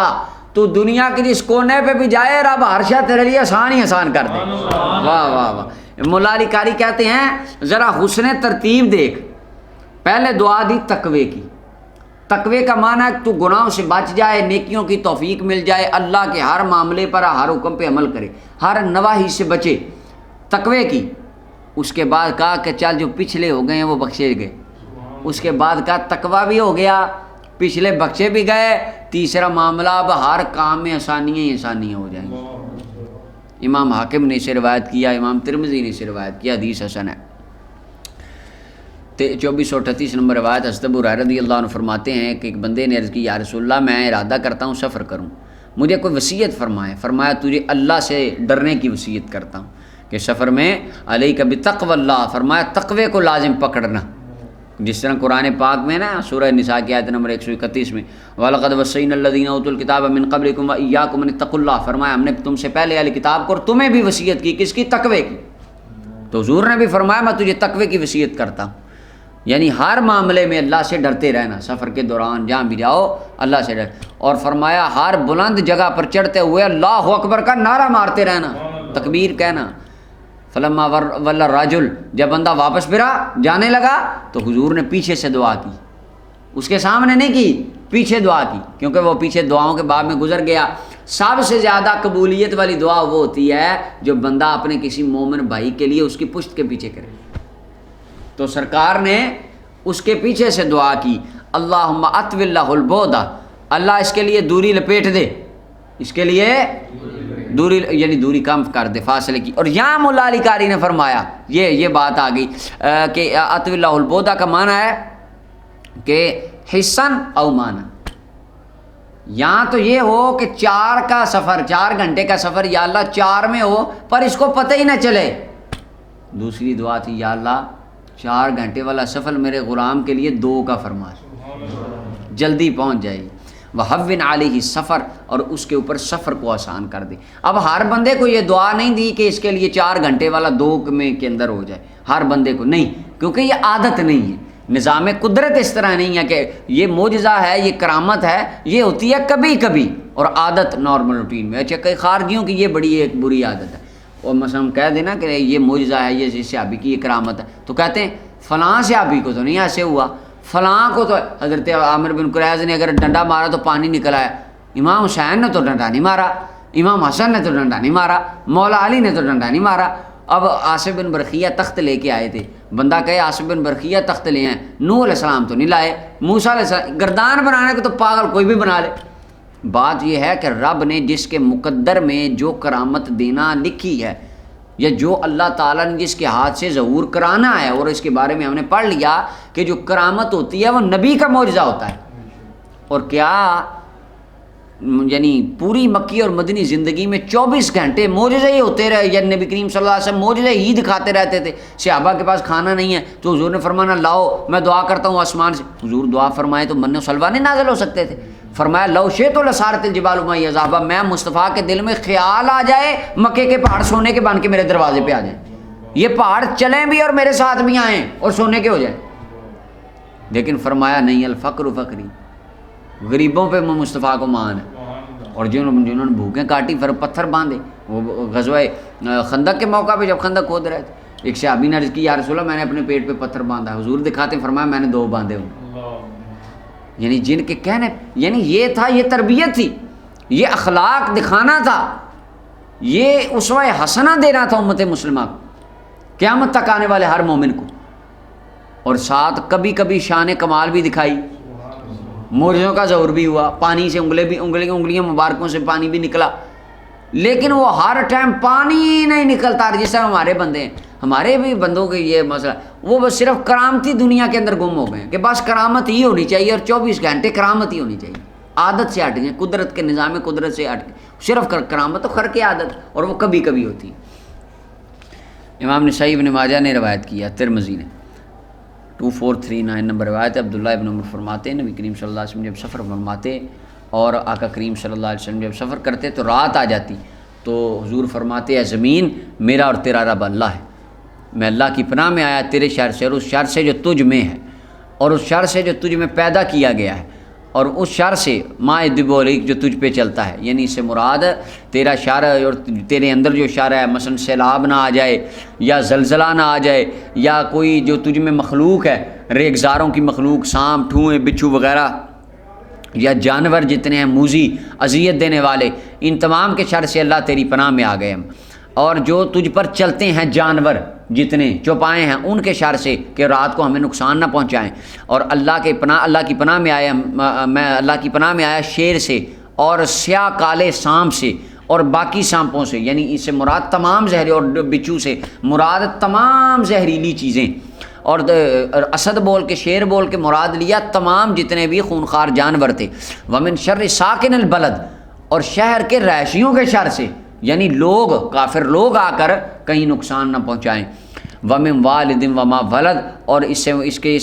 [SPEAKER 1] تو دنیا کے جس کونے پہ بھی جائے رب ہر شے تیرے لیے آسان ہی آسان کر دے. واہ واہ واہ. مولا علی قاری کہتے ہیں ذرا حسن ترتیب دیکھ. پہلے دعا دی تقوی کی. تقوی کا معنی ہے کہ تو گناہوں سے بچ جائے، نیکیوں کی توفیق مل جائے، اللہ کے ہر معاملے پر ہر حکم پہ عمل کرے، ہر نواہی سے بچے. تقوی کی. اس کے بعد کہا کہ چل جو پچھلے ہو گئے ہیں وہ بخشے گئے. اس کے بعد کہا تقوی بھی ہو گیا، پچھلے بخشے بھی گئے. تیسرا معاملہ اب ہر کام میں آسانیاں ہی آسانیاں ہو جائیں گی. امام حاکم نے اسے روایت کیا، امام ترمذی نے اسے روایت کیا، حدیث حسن ہے. 2438 نمبر روایت. حضرت ابو ہریرہ رضی اللہ عنہ فرماتے ہیں کہ ایک بندے نے عرض کی یا رسول اللہ میں ارادہ کرتا ہوں سفر کروں، مجھے کوئی وصیت فرمائے. فرمایا تجھے اللہ سے ڈرنے کی وصیت کرتا ہوں کہ سفر میں علیک بتقوی اللہ، فرمایا تقوی کو لازم پکڑنا. جس طرح قرآن پاک میں نا سورہ نساء کی آیت نمبر 131 میں وَلَقَدْ وَصَّيْنَا الَّذِينَ أُوتُوا الْكِتَابَ مِنْ قَبْلِكُمْ وَإِيَّاكُمْ أَنِ اتَّقُوا اللَّهَ، فرمایا ہم نے تم سے پہلے والی کتاب کو اور تمہیں بھی وصیت کی، کس کی؟ تقوی کی. تو حضور نے بھی فرمایا میں تجھے تقوی کی وصیت کرتا ہوں، یعنی ہر معاملے میں اللہ سے ڈرتے رہنا، سفر کے دوران جہاں بھی جاؤ اللہ سے ڈر. اور فرمایا ہر بلند جگہ پر چڑھتے ہوئے اللہ اکبر کا نعرہ مارتے رہنا، تکبیر کہنا. فلما ول الرجل، جب بندہ واپس پھرا جانے لگا تو حضور نے پیچھے سے دعا کی، اس کے سامنے نہیں کی، پیچھے دعا کی، کیونکہ وہ پیچھے دعاؤں کے باب میں گزر گیا. سب سے زیادہ قبولیت والی دعا وہ ہوتی ہے جو بندہ اپنے کسی مومن بھائی کے لیے اس کی پشت کے پیچھے کرے. تو سرکار نے اس کے پیچھے سے دعا کی اللہم اطول لہ البعد، اللہ اس کے لیے دوری لپیٹ دے، اس کے لیے دوری یعنی دوری کم کر دے، فاصلے کی. اور یہاں مولا علی قاری نے فرمایا یہ بات آ گئی کہ اطول لہ البعد کا معنی ہے کہ حسن او مانا. یہاں تو یہ ہو کہ 4 کا سفر، 4 گھنٹے کا سفر یا اللہ 4 میں ہو پر اس کو پتہ ہی نہ چلے. دوسری دعا تھی یا اللہ 4 گھنٹے والا سفر میرے غلام کے لیے 2 کا فرما، جلدی پہنچ جائے. وَحَوِّنْ عَلَيْهِ سفر، اور اس کے اوپر سفر کو آسان کر دے. اب ہر بندے کو یہ دعا نہیں دی کہ اس کے لیے 4 گھنٹے والا 2 میں کے اندر ہو جائے، ہر بندے کو نہیں، کیونکہ یہ عادت نہیں ہے. نظام قدرت اس طرح نہیں ہے کہ یہ معجزہ ہے، یہ کرامت ہے، یہ ہوتی ہے کبھی کبھی، اور عادت نارمل روٹین میں. اچھا کئی خارجیوں کی یہ بڑی ایک بری عادت ہے، اور مثلا ہم کہہ دینا کہ یہ معجزہ ہے، یہ صحابی کی یہ کرامت ہے، تو کہتے ہیں فلاں صحابی کو تو نہیں ایسے ہوا، فلاں کو تو حضرت عامر بن قریظ نے اگر ڈنڈا مارا تو پانی نکل آیا، امام حسین نے تو ڈنڈا نہیں مارا، امام حسن نے تو ڈنڈا نہیں مارا، مولا علی نے تو ڈنڈا نہیں مارا. اب آصف بن برقیہ تخت لے کے آئے تھے، بندہ کہے آصف بن برقیہ تخت لے ہیں، نوح علیہ السلام تو نہیں لائے، موسیٰ علیہ السلام، گردان بنانے کو تو پاگل کوئی بھی بنا لے. بات یہ ہے کہ رب نے جس کے مقدر میں جو کرامت دینا لکھی ہے، یا جو اللہ تعالیٰ نے جس کے ہاتھ سے ظہور کرانا ہے، اور اس کے بارے میں ہم نے پڑھ لیا کہ جو کرامت ہوتی ہے وہ نبی کا معجزہ ہوتا ہے. اور کیا یعنی پوری مکی اور مدنی زندگی میں 24 گھنٹے معجزے ہی ہوتے رہے، یا نبی کریم صلی اللہ علیہ وسلم معجزے ہی دکھاتے رہتے تھے. صحابہ کے پاس کھانا نہیں ہے تو حضور نے فرمانا لاؤ میں دعا کرتا ہوں آسمان سے، حضور دعا فرمائے تو من و سلوہ نہیں نازل ہو سکتے تھے. فرمایا لو شئت لصارت الجبال معی ذہبا، میں مصطفیٰ کے دل میں خیال آ جائے مکے کے پہاڑ سونے کے بن کے میرے دروازے پہ آ جائیں، یہ پہاڑ چلیں بھی اور میرے ساتھ بھی آئیں اور سونے کے ہو جائیں. لیکن فرمایا نہیں، الفقر فقری، غریبوں پہ مصطفیٰ کو مان ہے. اور جنہوں نے بھوکیں کاٹی پھر پتھر باندھے، وہ غزوہ خندق کے موقع پہ جب خندق کھود رہے تھے، ایک صحابی نے عرض کی یا رسول اللہ میں نے اپنے پیٹ پہ پتھر باندھا، حضور دکھاتے فرمایا میں نے 2 باندھے ہوں. یعنی جن کے کہنے، یعنی یہ تھا، یہ تربیت تھی، یہ اخلاق دکھانا تھا، یہ اسوہ حسنہ دینا تھا امت مسلمہ کو. قیامت تک آنے والے ہر مومن کو، اور ساتھ کبھی کبھی شان کمال بھی دکھائی، معجزوں کا ظہور بھی ہوا، پانی سے انگلیاں مبارکوں سے پانی بھی نکلا، لیکن وہ ہر ٹائم پانی نہیں نکلتا جس طرح ہمارے بندے ہیں. ہمارے بھی بندوں کے یہ مسئلہ، وہ بس صرف کرامتی دنیا کے اندر گم ہو گئے ہیں کہ بس کرامت ہی ہونی چاہیے اور 24 گھنٹے کرامت ہی ہونی چاہیے. عادت سے ہٹ گئے، قدرت کے نظام قدرت سے ہٹ گئے، صرف کرامت تو خرق عادت، اور وہ کبھی کبھی ہوتی ہے. امام نسائی ابن ماجہ نے روایت کیا، ترمذی نے 2439 نمبر روایت. عبداللہ ابن عمر فرماتے ہیں نبی کریم صلی اللہ علیہ وسلم جب سفر فرماتے اور آقا کریم صلی اللہ علیہ وسلم جب سفر کرتے تو رات آ جاتی تو حضور فرماتے اے زمین میرا اور تیرا رب اللہ ہے، میں اللہ کی پناہ میں آیا تیرے شر سے اور اس شر سے جو تجھ میں ہے اور اس شر سے جو تجھ میں پیدا کیا گیا ہے اور اس شر سے ما دبولیک جو تجھ پہ چلتا ہے. یعنی اس سے مراد تیرا شر اور تیرے اندر جو شر ہے، مثلا سیلاب نہ آ جائے یا زلزلہ نہ آ جائے یا کوئی جو تجھ میں مخلوق ہے، ریگزاروں کی مخلوق، سانپ ٹھوئیں بچھو وغیرہ یا جانور جتنے ہیں موذی اذیت دینے والے، ان تمام کے شر سے اللہ تیری پناہ میں آ گئے ہم. اور جو تجھ پر چلتے ہیں جانور جتنے چوپائے ہیں ان کے شر سے کہ رات کو ہمیں نقصان نہ پہنچائیں. اور اللہ کی پناہ میں آیا، میں اللہ کی پناہ میں آیا شیر سے اور سیاہ کالے سانپ سے اور باقی سانپوں سے. یعنی اس سے مراد تمام زہری، اور بچھو سے مراد تمام زہریلی چیزیں. اور اسد بول کے، شیر بول کے مراد لیا تمام جتنے بھی خونخوار جانور تھے. ومن شر ساکن البلد، اور شہر کے رہائشیوں کے شر سے، یعنی لوگ کافر لوگ آ کر کہیں نقصان نہ پہنچائیں. ومن والد وما ولد، اور اس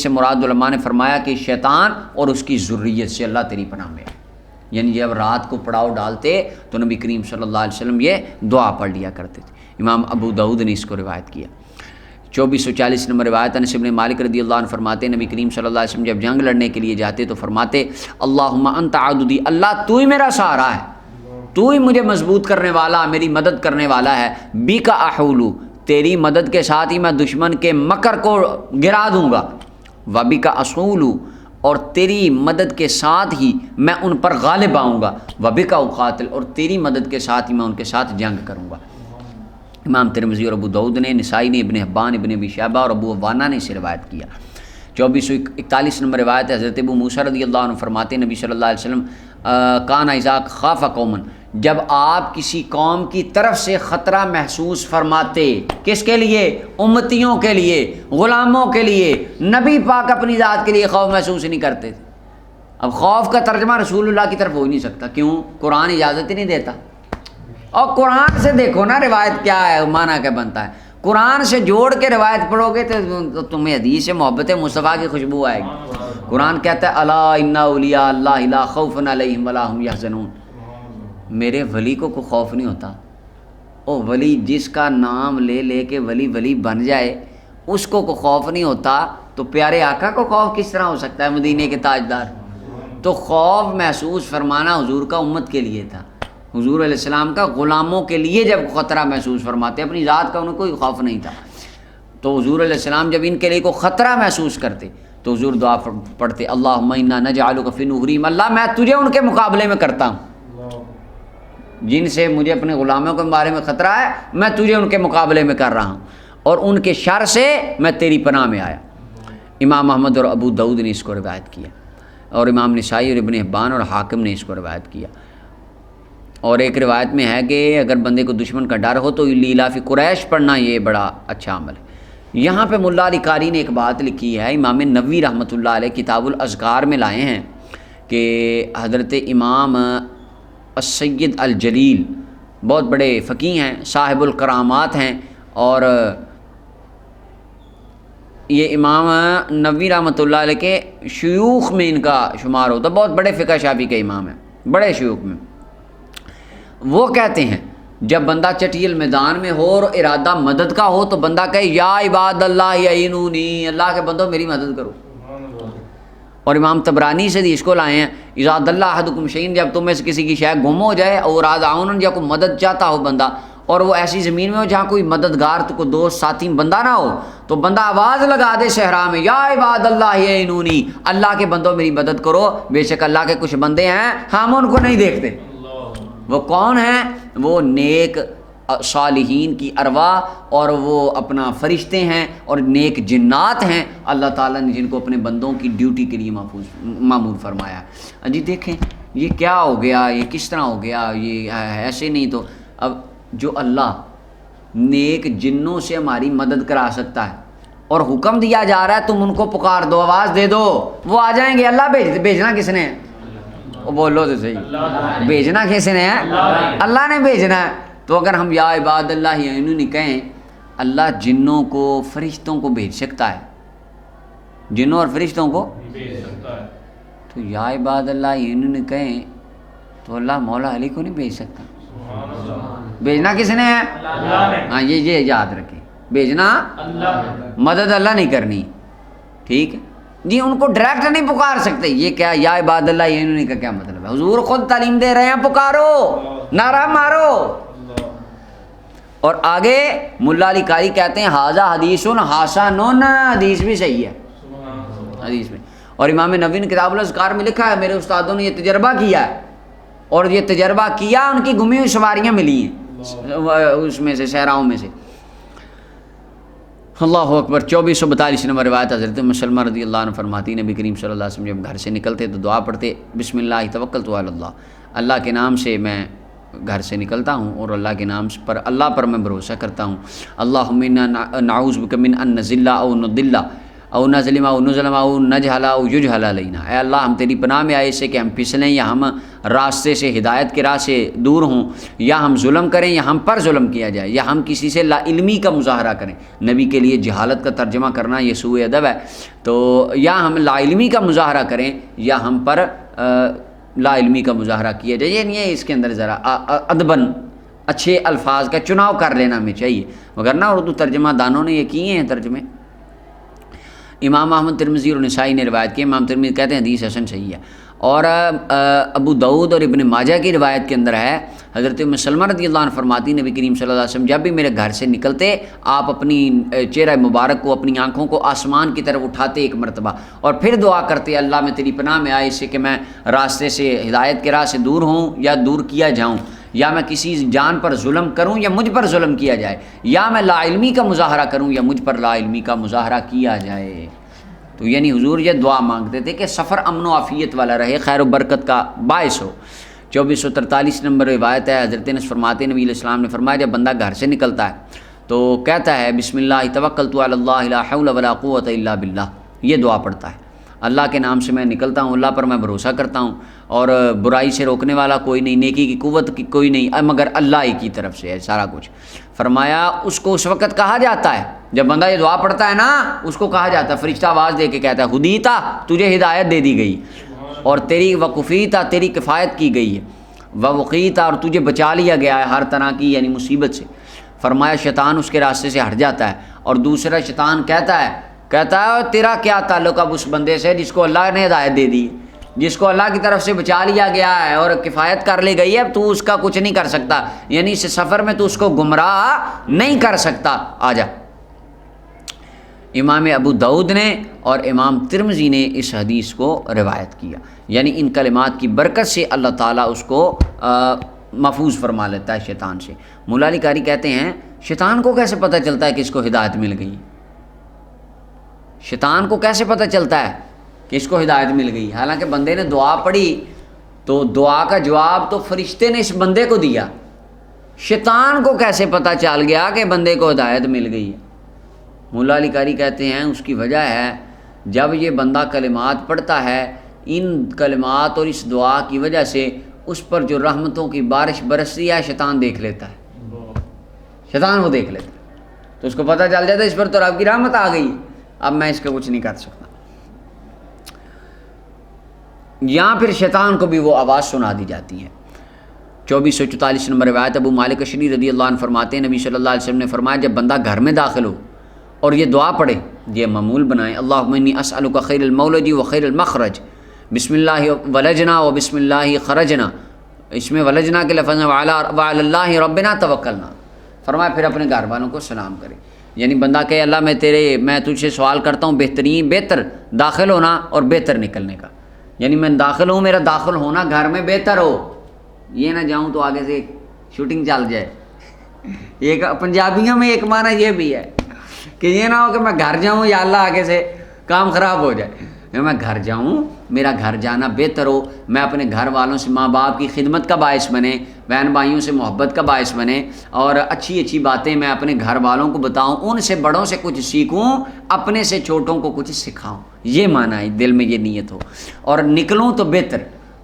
[SPEAKER 1] سے مراد علماء نے فرمایا کہ شیطان اور اس کی ذریت سے اللہ تیری پناہ میں ہے. یعنی جب رات کو پڑاؤ ڈالتے تو نبی کریم صلی اللہ علیہ وسلم یہ دعا پڑھ لیا کرتے تھے. امام ابو داؤد نے اس کو روایت کیا. 2440 نمبر روایت انس بن مالک رضی اللہ عنہ فرماتے ہیں نبی کریم صلی اللہ علیہ وسلم جب جنگ لڑنے کے لیے جاتے تو فرماتے اللہم انت عضدی، اللہ تو ہی میرا سہارا ہے، تو ہی مجھے مضبوط کرنے والا، میری مدد کرنے والا ہے. بیک احولو، تیری مدد کے ساتھ ہی میں دشمن کے مکر کو گرا دوں گا. وبک اصولو، اور تیری مدد کے ساتھ ہی میں ان پر غالب آؤں گا. وبک اقاتل، اور تیری مدد کے ساتھ ہی میں ان کے ساتھ جنگ کروں گا. امام ترمذی اور ابو داؤد نے، نسائی نے، ابن حبان، ابن ابی شیبہ اور ابو عوانہ نے اسے روایت کیا. 2441 نمبر روایت ہے حضرت ابو موسیٰ رضی اللہ عنہ فرماتے ہیں نبی صلی اللہ علیہ وسلم کان اذا خاف قومن، جب آپ کسی قوم کی طرف سے خطرہ محسوس فرماتے، کس کے لیے؟ امتیوں کے لیے، غلاموں کے لیے. نبی پاک اپنی ذات کے لیے خوف محسوس نہیں کرتے تھے. اب خوف کا ترجمہ رسول اللہ کی طرف ہو ہی نہیں سکتا، کیوں؟ قرآن اجازت ہی نہیں دیتا. اور قرآن سے دیکھو نا روایت کیا ہے، معنی کیا بنتا ہے. قرآن سے جوڑ کے روایت پڑھو گے تو تمہیں حدیث سے محبت مصطفیٰ کی خوشبو آئے گی. قرآن کہتا ہے الا ان اولیاء اللہ لا خوف علیہم ولا هم یحزنون، میرے ولی کو کوئی خوف نہیں ہوتا. او ولی جس کا نام لے لے کے ولی بن جائے اس کو کوئی خوف نہیں ہوتا، تو پیارے آقا کو خوف کس طرح ہو سکتا ہے، مدینے کے تاجدار. تو خوف محسوس فرمانا حضور کا امت کے لیے تھا. حضور علیہ السلام کا غلاموں کے لیے جب خطرہ محسوس فرماتے، اپنی ذات کا انہیں کوئی خوف نہیں تھا. تو حضور علیہ السلام جب ان کے لیے کوئی خطرہ محسوس کرتے تو حضور دعا پڑھتے اللہم انا نجعلک فی نحورہم، اللہ میں تجھے ان کے مقابلے میں کرتا ہوں، جن سے مجھے اپنے غلاموں کے بارے میں خطرہ ہے میں تجھے ان کے مقابلے میں کر رہا ہوں، اور ان کے شر سے میں تیری پناہ میں آیا. امام احمد اور ابو داؤد نے اس کو روایت کیا، اور امام نسائی اور ابن حبان اور حاکم نے اس کو روایت کیا. اور ایک روایت میں ہے کہ اگر بندے کو دشمن کا ڈر ہو تو لیلاف قریش پڑھنا یہ بڑا اچھا عمل ہے. یہاں پہ ملا علی قاری نے ایک بات لکھی ہے، امام نووی رحمۃ اللہ علیہ کتاب الاذکار میں لائے ہیں کہ حضرت امام السید الجلیل بہت بڑے فقیہ ہیں، صاحب الکرامات ہیں، اور یہ امام نووی رحمۃ اللہ علیہ کے شیوخ میں ان کا شمار ہوتا، بہت بڑے فقہ شافعی کے امام ہیں، بڑے شیوخ میں. وہ کہتے ہیں جب بندہ چٹیل میدان میں ہو اور ارادہ مدد کا ہو تو بندہ کہے یا عباد اللہ یعینونی، اللہ کے بندوں میری مدد کرو. اور امام طبرانی سے اس کو لائے ہیں اذا ضل احدکم شیئا، جب تم میں سے کسی کی شے گم ہو جائے، اور عون یا کوئی مدد چاہتا ہو بندہ اور وہ ایسی زمین میں ہو جہاں کوئی مددگار تو کوئی دوست ساتھی بندہ نہ ہو، تو بندہ آواز لگا دے صحرا میں یا عباد اللہ یعینونی، اللہ کے بندوں میری مدد کرو. بے شک اللہ کے کچھ بندے ہیں ہم ان کو نہیں دیکھتے. وہ کون ہیں؟ وہ نیک صالحین کی ارواح اور وہ اپنا فرشتے ہیں اور نیک جنات ہیں، اللہ تعالیٰ نے جن کو اپنے بندوں کی ڈیوٹی کے لیے معمور فرمایا۔ جی دیکھیں یہ کیا ہو گیا، یہ کس طرح ہو گیا، یہ ایسے نہیں تو اب جو اللہ نیک جنوں سے ہماری مدد کرا سکتا ہے اور حکم دیا جا رہا ہے تم ان کو پکار دو، آواز دے دو، وہ آ جائیں گے۔ اللہ بھیجنا کس نے ہے؟ وہ بولو تو صحیح، بھیجنا کس نے ہے؟ اللہ نے بھیجنا ہے۔ تو اگر ہم یا عباد اللہ نہیں کہیں، اللہ جنوں کو فرشتوں کو بھیج سکتا ہے، جنوں اور فرشتوں کو بھیج سکتا ہے، تو یا عباد اللہ نہیں کہیں تو اللہ مولا علی کو نہیں بھیج سکتا؟ بھیجنا کس نے ہے؟ ہاں یہ یاد رکھیں، بھیجنا مدد اللہ نہیں کرنی، ٹھیک ہے جی۔ ان کو ڈائریکٹ نہیں پکار سکتے، یہ کیا یا عباد اللہ یہ نہیں کا کیا مطلب ہے؟ حضور خود تعلیم دے رہے ہیں پکارو، نعرہ مارو۔ اور آگے ملا علی قاری کہتے ہیں ھذا حدیث حسن، حدیث بھی صحیح ہے، حدیث میں۔ اور امام نووی نے کتاب الاذکار میں لکھا ہے میرے استادوں نے یہ تجربہ کیا ہے، اور یہ تجربہ کیا ان کی گمی ہوئی سواریاں ملی ہیں اس میں سے، صحراؤں میں سے۔ اللہ اکبر۔ 2442 نمبر روایت حضرت ام سلمہ رضی اللہ عنہ فرماتی نبی کریم صلی اللہ علیہ وسلم جب گھر سے نکلتے تو دعا پڑھتے، بسم اللہ توکلت علی اللہ، اللہ کے نام سے میں گھر سے نکلتا ہوں اور اللہ کے نام پر اللہ پر میں بھروسہ کرتا ہوں۔ اللہم انا نعوذ بک من ان نضل او نضل او نظلم او نظلم او نجہل او یجہل علینا، اے اللہ ہم تیری پناہ میں آئے اس سے کہ ہم پھسلیں یا ہم راستے سے، ہدایت کے راہ سے دور ہوں، یا ہم ظلم کریں یا ہم پر ظلم کیا جائے، یا ہم کسی سے لا علمی کا مظاہرہ کریں۔ نبی کے لیے جہالت کا ترجمہ کرنا یہ سوء ادب ہے، تو یا ہم لا علمی کا مظاہرہ کریں یا ہم پر لا علمی کا مظاہرہ کیا جائے، یعنی اس کے اندر ذرا ادباً اچھے الفاظ کا چناؤ کر لینا ہمیں چاہیے، مگر نہ اردو ترجمہ دانوں نے یہ کیے ہیں ترجمے۔ امام احمد ترمذی اور نسائی نے روایت کی، امام ترمذی کہتے ہیں حدیث حسن صحیح ہے، اور ابو داؤد اور ابن ماجہ کی روایت کے اندر ہے حضرت ام سلمہ رضی اللہ عنہ فرماتی نبی کریم صلی اللہ علیہ وسلم جب بھی میرے گھر سے نکلتے آپ اپنی چہرہ مبارک کو، اپنی آنکھوں کو آسمان کی طرف اٹھاتے ایک مرتبہ، اور پھر دعا کرتے اللہ میں تیری پناہ میں آئے اس سے کہ میں راستے سے، ہدایت کے راہ سے دور ہوں یا دور کیا جاؤں، یا میں کسی جان پر ظلم کروں یا مجھ پر ظلم کیا جائے، یا میں لا علمی کا مظاہرہ کروں یا مجھ پر لا علمی کا مظاہرہ کیا جائے۔ تو یعنی حضور یہ دعا مانگتے تھے کہ سفر امن و عافیت والا رہے، خیر و برکت کا باعث ہو۔ 2443 نمبر روایت ہے حضرت انس فرماتے نبی علیہ السلام نے فرمایا جب بندہ گھر سے نکلتا ہے تو کہتا ہے بسم اللہ توکلت علی اللہ لا حول ولا قوت الا باللہ، یہ دعا پڑھتا ہے، اللہ کے نام سے میں نکلتا ہوں، اللہ پر میں بھروسہ کرتا ہوں، اور برائی سے روکنے والا کوئی نہیں، نیکی کی قوت کی کوئی نہیں مگر اللہ ہی کی طرف سے ہے سارا کچھ۔ فرمایا اس کو اس وقت کہا جاتا ہے جب بندہ یہ دعا پڑھتا ہے نا، اس کو کہا جاتا ہے، فرشتہ آواز دے کے کہتا ہے ہدیتا، تجھے ہدایت دے دی گئی، اور تیری وقفیتا، تیری کفایت کی گئی ہے، ووقیتا، اور تجھے بچا لیا گیا ہے ہر طرح کی یعنی مصیبت سے۔ فرمایا شیطان اس کے راستے سے ہٹ جاتا ہے، اور دوسرا شیطان کہتا ہے تیرا کیا تعلق اب اس بندے سے جس کو اللہ نے ہدایت دے دی، جس کو اللہ کی طرف سے بچا لیا گیا ہے اور کفایت کر لی گئی ہے، اب تو اس کا کچھ نہیں کر سکتا، یعنی اس سفر میں تو اس کو گمراہ نہیں کر سکتا، آ جا۔ امام ابو داؤد نے اور امام ترمذی نے اس حدیث کو روایت کیا، یعنی ان کلمات کی برکت سے اللہ تعالیٰ اس کو محفوظ فرما لیتا ہے شیطان سے۔ مولا علی قاری کہتے ہیں شیطان کو کیسے پتہ چلتا ہے کہ اس کو ہدایت مل گئی؟ شیطان کو کیسے پتہ چلتا ہے کہ اس کو ہدایت مل گئی؟ حالانکہ بندے نے دعا پڑھی تو دعا کا جواب تو فرشتے نے اس بندے کو دیا، شیطان کو کیسے پتہ چل گیا کہ بندے کو ہدایت مل گئی ہے؟ مولا علی قاری کہتے ہیں اس کی وجہ ہے جب یہ بندہ کلمات پڑھتا ہے، ان کلمات اور اس دعا کی وجہ سے اس پر جو رحمتوں کی بارش برستی ہے شیطان دیکھ لیتا ہے، شیطان وہ دیکھ لیتا ہے، تو اس کو پتہ چل جاتا ہے اس پر تو رب کی رحمت آ گئی، اب میں اس کا کچھ نہیں کر سکتا۔ یہاں پھر شیطان کو بھی وہ آواز سنا دی جاتی ہے۔ 2444 نمبر روایت ابو مالک اشعری رضی اللہ عنہ فرماتے ہیں نبی صلی اللہ علیہ وسلم نے فرمایا جب بندہ گھر میں داخل ہو اور یہ دعا پڑھے، یہ معمول بنائیں، اللہم انی اسألک خیر المولج و خیر المخرج، بسم اللہ ولجنا و بسم اللہ خرجنا، اس میں ولجنا کے لفظ وعلی اللہ ربنا توکلنا، فرمایا پھر اپنے گھر والوں کو سلام کرے، یعنی بندہ کہے اللہ میں تجھ سے سوال کرتا ہوں بہتر داخل ہونا اور بہتر نکلنے کا، یعنی میں داخل ہوں، میرا داخل ہونا گھر میں بہتر ہو، یہ نہ جاؤں تو آگے سے شوٹنگ چل جائے، ایک پنجابیوں میں ایک معنی یہ بھی ہے کہ یہ نہ ہو کہ میں گھر جاؤں یا اللہ آگے سے کام خراب ہو جائے، میں گھر جاؤں، میرا گھر جانا بہتر ہو، میں اپنے گھر والوں سے ماں باپ کی خدمت کا باعث بنے، بہن بھائیوں سے محبت کا باعث بنے، اور اچھی اچھی باتیں میں اپنے گھر والوں کو بتاؤں، ان سے بڑوں سے کچھ سیکھوں، اپنے سے چھوٹوں کو کچھ سکھاؤں، یہ معنی ہے، دل میں یہ نیت ہو، اور نکلوں تو بہتر،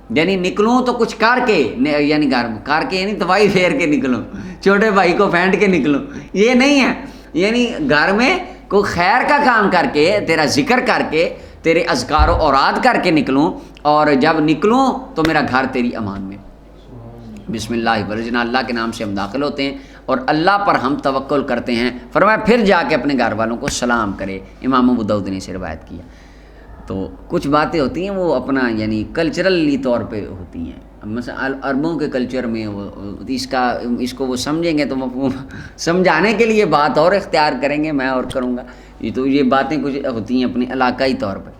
[SPEAKER 1] یعنی نکلوں تو کچھ کر کے، یعنی گھر کر کے یعنی دوائی پھیر کے نکلوں، چھوٹے بھائی کو پھینٹ کے نکلوں، یہ نہیں ہے، یعنی گھر میں کوئی خیر کا کام کر کے، تیرا ذکر کر کے، تیرے اذکار و اوراد کر کے نکلوں، اور جب نکلوں تو میرا گھر تیری امان میں۔ بسم اللہ ورجنا، اللہ کے نام سے ہم داخل ہوتے ہیں اور اللہ پر ہم توکل کرتے ہیں، فرمایا پھر جا کے اپنے گھر والوں کو سلام کرے، امام ابو داؤد نے اسے روایت کیا۔ تو کچھ باتیں ہوتی ہیں وہ اپنا یعنی کلچرلی طور پہ ہوتی ہیں، مثلا عربوں کے کلچر میں وہ اس کو وہ سمجھیں گے تو مفہوم سمجھانے کے لیے بات اور اختیار کریں گے، میں اور کروں گا، یہ تو یہ باتیں کچھ ہوتی ہیں اپنے علاقائی طور پر۔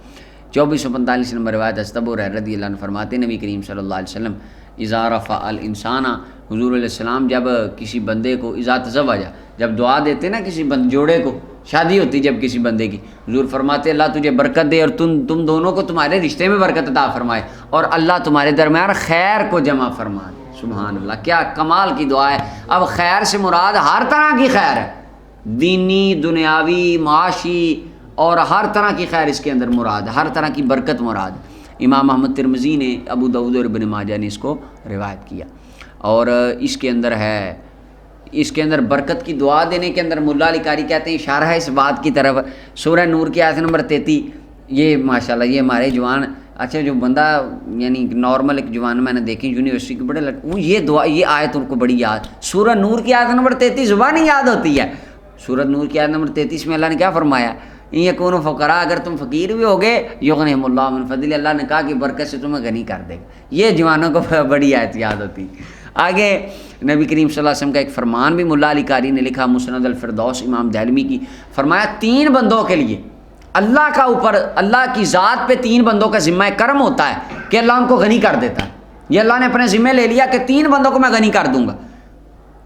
[SPEAKER 1] 2445 نمبر روایت ابو ہریرہ رضی اللہ عنہ فرماتے ہیں نبی کریم صلی اللہ علیہ وسلم اذا رفع الانسان، حضور علیہ السلام جب کسی بندے کو اذا تزوج، جب دعا دیتے نا کسی جوڑے کو، شادی ہوتی جب کسی بندے کی، حضور فرماتے اللہ تجھے برکت دے اور تم دونوں کو تمہارے رشتے میں برکت عطا فرمائے، اور اللہ تمہارے درمیان خیر کو جمع فرما دے۔ سبحان اللہ، کیا کمال کی دعا ہے۔ اب خیر سے مراد ہر طرح کی خیر ہے، دینی، دنیاوی، معاشی، اور ہر طرح کی خیر اس کے اندر مراد، ہر طرح کی برکت مراد۔ امام احمد ترمذی نے، ابو داؤد اور ابن ماجہ نے اس کو روایت کیا، اور اس کے اندر برکت کی دعا دینے کے اندر ملا علی قاری کہتے ہیں اشارہ ہے اس بات کی طرف، سورہ نور کی آیت نمبر 33، یہ ماشاءاللہ یہ ہمارے جوان، اچھا جو بندہ یعنی نارمل ایک جوان میں نے دیکھی یونیورسٹی کے بڑے وہ یہ دعا، یہ آیت ان کو بڑی یاد، سورہ نور کی آیت نمبر 33 زبانی یاد ہوتی ہے۔ سورہ نور کی آیت نمبر 33 میں اللہ نے کیا فرمایا، یکونوا فقراء، اگر تم فقیر بھی ہوگے یغنہم اللہ من فضل، اللہ نے کہا کہ برکت سے تمہیں غنی کر دے گا، یہ جوانوں کو بڑی آیت یاد ہوتی۔ آگے نبی کریم صلی اللہ علیہ وسلم کا ایک فرمان بھی ملا علی قاری نے لکھا، مسند الفردوس امام دہلوی کی، فرمایا 3 بندوں کے لیے اللہ کا اوپر، اللہ کی ذات پہ 3 بندوں کا ذمہ کرم ہوتا ہے کہ اللہ ان کو غنی کر دیتا ہے، یہ اللہ نے اپنے ذمہ لے لیا کہ 3 بندوں کو میں غنی کر دوں گا۔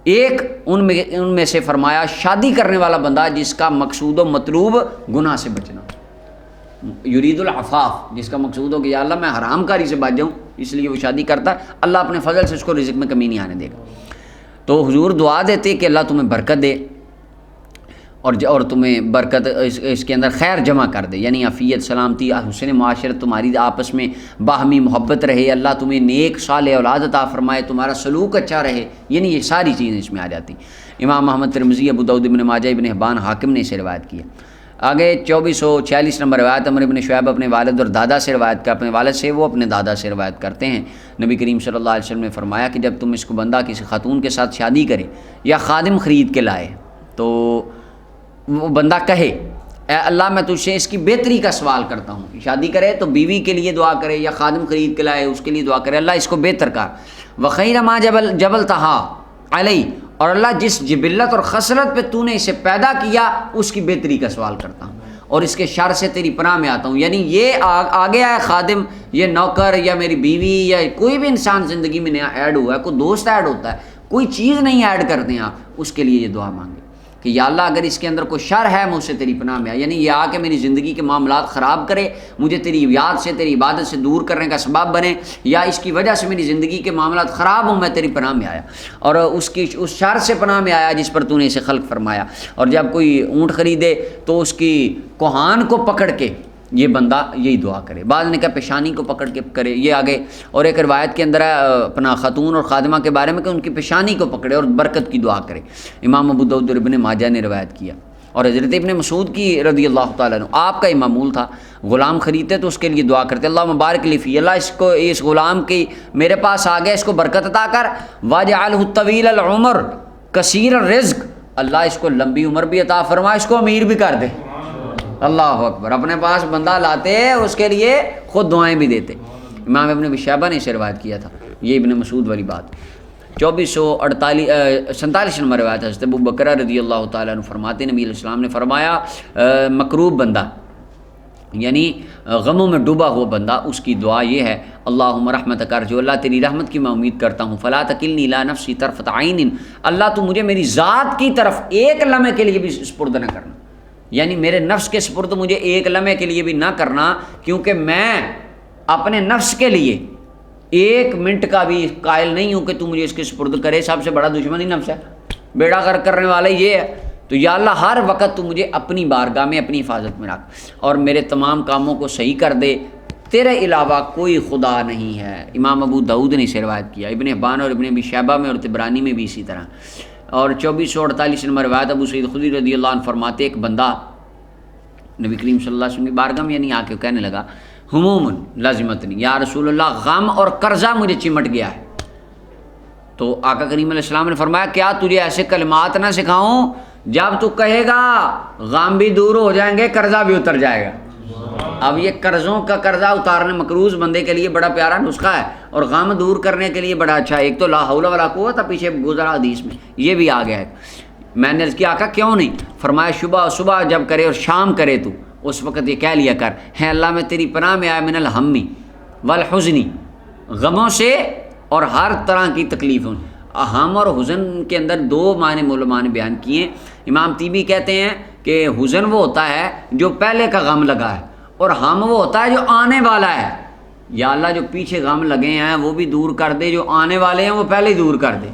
[SPEAKER 1] ایک ان میں سے فرمایا شادی کرنے والا بندہ جس کا مقصود و مطلوب گناہ سے بچنا، یرید العفاف، جس کا مقصود ہو کہ یا اللہ میں حرام کاری سے بچ جاؤں، اس لیے وہ شادی کرتا ہے، اللہ اپنے فضل سے اس کو رزق میں کمی نہیں آنے دے گا۔ تو حضور دعا دیتے کہ اللہ تمہیں برکت دے اور تمہیں برکت اس کے اندر خیر جمع کر دے، یعنی عافیت، سلامتی، حسن معاشرت تمہاری آپس میں باہمی محبت رہے، اللہ تمہیں نیک صالح اولاد عطا فرمائے، تمہارا سلوک اچھا رہے، یعنی یہ ساری چیزیں اس میں آ جاتی۔ امام احمد ترمذی، ابو داؤد، ابن ماجہ، ابن حبان، حاکم نے اسے روایت کیا۔ آگے 2446 نمبر روایت عمر بن شعیب اپنے والد اور دادا سے روایت کا، اپنے والد سے وہ اپنے دادا سے روایت کرتے ہیں، نبی کریم صلی اللہ علیہ وسلم نے فرمایا کہ جب تم اس کو بندہ کسی خاتون کے ساتھ شادی کرے یا خادم خرید کے لائے تو وہ بندہ کہے اے اللہ میں تجھ سے اس کی بہتری کا سوال کرتا ہوں، شادی کرے تو بیوی کے لیے دعا کرے یا خادم خرید کے لائے اس کے لیے دعا کرے اللہ اس کو بہتر کر، وخیر ما جبل تہا علیہ، اور اللہ جس جبلت اور خصلت پہ تو نے اسے پیدا کیا اس کی بہتری کا سوال کرتا ہوں، اور اس کے شر سے تیری پناہ میں آتا ہوں۔ یعنی یہ آگے آیا خادم، یہ نوکر یا میری بیوی یا کوئی بھی انسان زندگی میں نیا ایڈ ہوا ہے، کوئی دوست ایڈ ہوتا ہے، کوئی چیز نہیں ایڈ کرتے ہیں آپ، اس کے لیے یہ دعا مانگے کہ یا اللہ اگر اس کے اندر کوئی شر ہے مجھ سے تیری پناہ میں آ، یعنی یہ آ کے میری زندگی کے معاملات خراب کرے، مجھے تیری یاد سے، تیری عبادت سے دور کرنے کا سبب بنے، یا اس کی وجہ سے میری زندگی کے معاملات خراب ہوں، میں تیری پناہ میں آیا، اور اس شر سے پناہ میں آیا جس پر تو نے اسے خلق فرمایا۔ اور جب کوئی اونٹ خریدے تو اس کی کوہان کو پکڑ کے یہ بندہ یہی دعا کرے، بعض نے کہا پیشانی کو پکڑ کے کرے، یہ آگے، اور ایک روایت کے اندر ہے اپنا خاتون اور خادمہ کے بارے میں کہ ان کی پیشانی کو پکڑے اور برکت کی دعا کرے، امام ابو داؤد اور ابن ماجہ نے روایت کیا۔ اور حضرت ابن مسعود کی رضی اللہ تعالیٰ عنہ، آپ کا یہ معمول تھا، غلام خریدتے تو اس کے لیے دعا کرتے اللہ مبارک لی فی، اللہ اس غلام کی میرے پاس آ گیا، اس کو برکت عطا کر، واجعلہ طویل العمر کثیر الرزق، اللہ اس کو لمبی عمر بھی عطا فرما، اس کو امیر بھی کر دے۔ اللہ اکبر، اپنے پاس بندہ لاتے اس کے لیے خود دعائیں بھی دیتے۔ امام ابن شعبہ نے اسے روایت کیا تھا، یہ ابن مسعود والی بات۔ 2447 نمبر روایت حضرت ابو بکر رضی اللہ تعالیٰ عنہ فرماتے نبی علیہ السلام نے فرمایا مکروب بندہ یعنی غموں میں ڈوبا ہوا بندہ، اس کی دعا یہ ہے اللہم رحمتک ارجو، اللہ تیری رحمت کی میں امید کرتا ہوں، فلا تکلنی الی نفسی طرفۃ عین، اللہ تو مجھے میری ذات کی طرف ایک لمحے کے لیے بھی سپرد نہ کرنا، یعنی میرے نفس کے سپرد مجھے ایک لمحے کے لیے بھی نہ کرنا، کیونکہ میں اپنے نفس کے لیے ایک منٹ کا بھی قائل نہیں ہوں کہ تو مجھے اس کے سپرد کرے، سب سے بڑا دشمن ہی نفس ہے، بیڑا غرق کرنے والا یہ ہے۔ تو یا اللہ ہر وقت تو مجھے اپنی بارگاہ میں اپنی حفاظت میں رکھ اور میرے تمام کاموں کو صحیح کر دے، تیرے علاوہ کوئی خدا نہیں ہے۔ امام ابو داؤد نے اسے روایت کیا، ابن حبان اور ابن ابی شیبہ میں اور طبرانی میں بھی اسی طرح۔ اور 2448 نمبر روایت ابو سعید خدری رضی اللہ عنہ فرماتے ایک بندہ نبی کریم صلی اللہ علیہ وسلم کی بارگاہ میں یعنی آ کے کہنے لگا ہموم لازمتنی، یا رسول اللہ غم اور قرضہ مجھے چمٹ گیا ہے۔ تو آقا کریم علیہ السلام نے فرمایا کیا تجھے ایسے کلمات نہ سکھاؤں جب تو کہے گا غم بھی دور ہو جائیں گے، قرضہ بھی اتر جائے گا۔ اب یہ قرضوں کا قرضہ اتارنے مقروض بندے کے لیے بڑا پیارا نسخہ ہے، اور غم دور کرنے کے لیے بڑا اچھا ہے۔ ایک تو لا حول ولا قوت پیچھے گزرا حدیث میں یہ بھی آ گیا ہے۔ میں نے عرض کیا آقا کیوں نہیں؟ فرمایا صبح جب کرے اور شام کرے تو اس وقت یہ کہہ لیا کر ہے اللہ میں تیری پناہ میں آیا من الہمی والحزنی، غموں سے اور ہر طرح کی تکلیفوں۔ ہم اور حزن کے اندر دو معنی علماء نے بیان کیے ہیں۔ امام طیبی کہتے ہیں کہ حزن وہ ہوتا ہے جو پہلے کا غم لگا ہے، اور ہم وہ ہوتا ہے جو آنے والا ہے۔ یا اللہ جو پیچھے غم لگے ہیں وہ بھی دور کر دے، جو آنے والے ہیں وہ پہلے ہی دور کر دے۔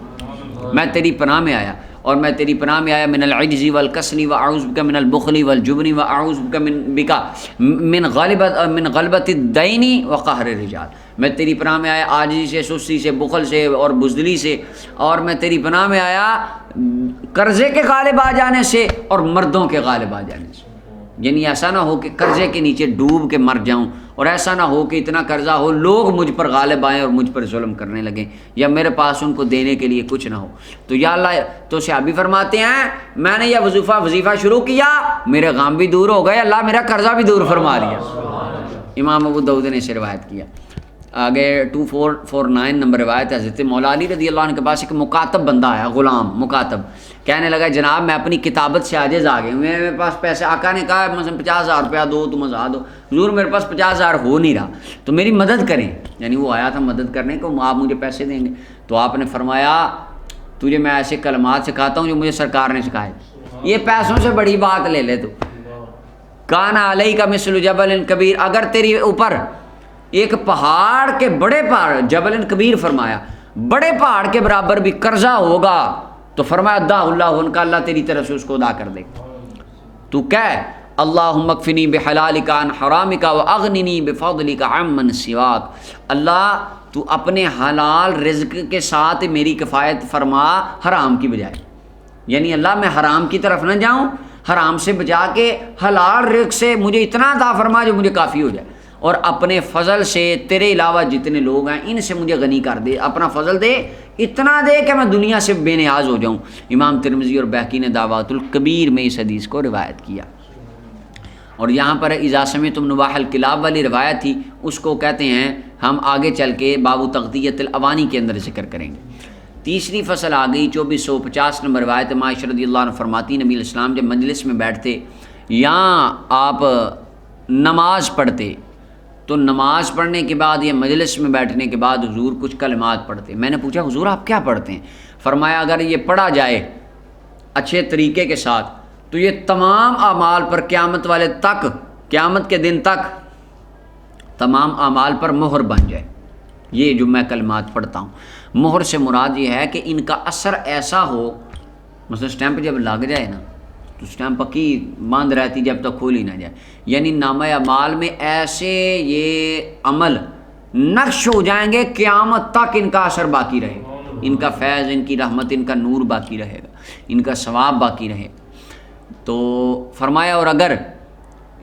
[SPEAKER 1] میں تیری پناہ میں آیا، اور میں تیری پناہ میں آیا من العجز والکسل واعوذ بک من البخل والجبن واعوذ بک من غلبۃ الدین وقہر الرجال۔ میں تیری پناہ میں آیا عاجزی سے، سستی سے، بخل سے اور بزدلی سے، اور میں تیری پناہ میں آیا قرضے کے غالب آ جانے سے اور مردوں کے غالب آ جانے سے۔ یعنی ایسا نہ ہو کہ قرضے کے نیچے ڈوب کے مر جاؤں، اور ایسا نہ ہو کہ اتنا قرضہ ہو لوگ مجھ پر غالب آئیں اور مجھ پر ظلم کرنے لگیں، یا میرے پاس ان کو دینے کے لیے کچھ نہ ہو۔ تو یا اللہ، تو صحابی فرماتے ہیں میں نے یہ وظیفہ شروع کیا، میرے غم بھی دور ہو گئے، اللہ میرا قرضہ بھی دور فرما لیا۔ امام ابو داؤد نے اسے روایت کیا۔ آگے 2449 نمبر روایت ہے، حضرت مولا علی رضی اللہ عنہ کے پاس ایک مکاتب بندہ آیا، غلام مکاتب، کہنے لگا جناب میں اپنی کتابت سے عاجز آ گیا ہوں، میرے پاس پیسے، آقا نے کہا مثلا 50,000 روپیہ دو تم ازا دو، حضور میرے پاس 50,000 ہو نہیں رہا تو میری مدد کریں، یعنی وہ آیا تھا مدد کرنے کو، آپ مجھے پیسے دیں گے؟ تو آپ نے فرمایا تجھے میں ایسے کلمات سکھاتا ہوں جو مجھے سرکار نے سکھائے، یہ پیسوں سے بڑی بات لے لے تو کان علیہ کا مثل جبل کبیر، اگر تیری اوپر ایک پہاڑ کے بڑے پہاڑ، جبل کبیر فرمایا، بڑے پہاڑ کے برابر بھی قرضہ ہوگا تو فرمایا ادا اللہ ان کا، اللہ تیری طرف سے اس کو ادا کر دے۔ تو کہہ اللہم اکفنی بحلالک عن حرامک واغننی بفضلک عمن سواک، اللہ تو اپنے حلال رزق کے ساتھ میری کفایت فرما حرام کی بجائے، یعنی اللہ میں حرام کی طرف نہ جاؤں، حرام سے بچا کے حلال رزق سے مجھے اتنا عطا فرما جو مجھے کافی ہو جائے، اور اپنے فضل سے تیرے علاوہ جتنے لوگ ہیں ان سے مجھے غنی کر دے، اپنا فضل دے، اتنا دے کہ میں دنیا سے بے نیاز ہو جاؤں۔ امام ترمذی اور بہقی نے دعوات الکبیر میں اس حدیث کو روایت کیا۔ اور یہاں پر اذا سمعتم نواح الکلاب والی روایت تھی، اس کو کہتے ہیں ہم آگے چل کے باب تغطیۃ الاوانی کے اندر ذکر کریں گے۔ تیسری فصل آ گئی 2450 نمبر روایت، عائشہ رضی اللہ عنہ فرماتی نبی علیہ السلام جب مجلس میں بیٹھتے یا آپ نماز پڑھتے تو نماز پڑھنے کے بعد یا مجلس میں بیٹھنے کے بعد حضور کچھ کلمات پڑھتے۔ میں نے پوچھا حضور آپ کیا پڑھتے ہیں؟ فرمایا اگر یہ پڑھا جائے اچھے طریقے کے ساتھ تو یہ تمام اعمال پر قیامت والے تک، قیامت کے دن تک تمام اعمال پر مہر بن جائے۔ یہ جو میں کلمات پڑھتا ہوں، مہر سے مراد یہ ہے کہ ان کا اثر ایسا ہو، مثلا اسٹیمپ جب لگ جائے نا تو اسٹیمپ پکی بند رہتی جب تک کھول ہی نہ جائے، یعنی نامہ اعمال میں ایسے یہ عمل نقش ہو جائیں گے قیامت تک ان کا اثر باقی رہے گا، ان کا فیض، ان کی رحمت، ان کا نور باقی رہے گا، ان کا ثواب باقی رہے گا۔ تو فرمایا اور اگر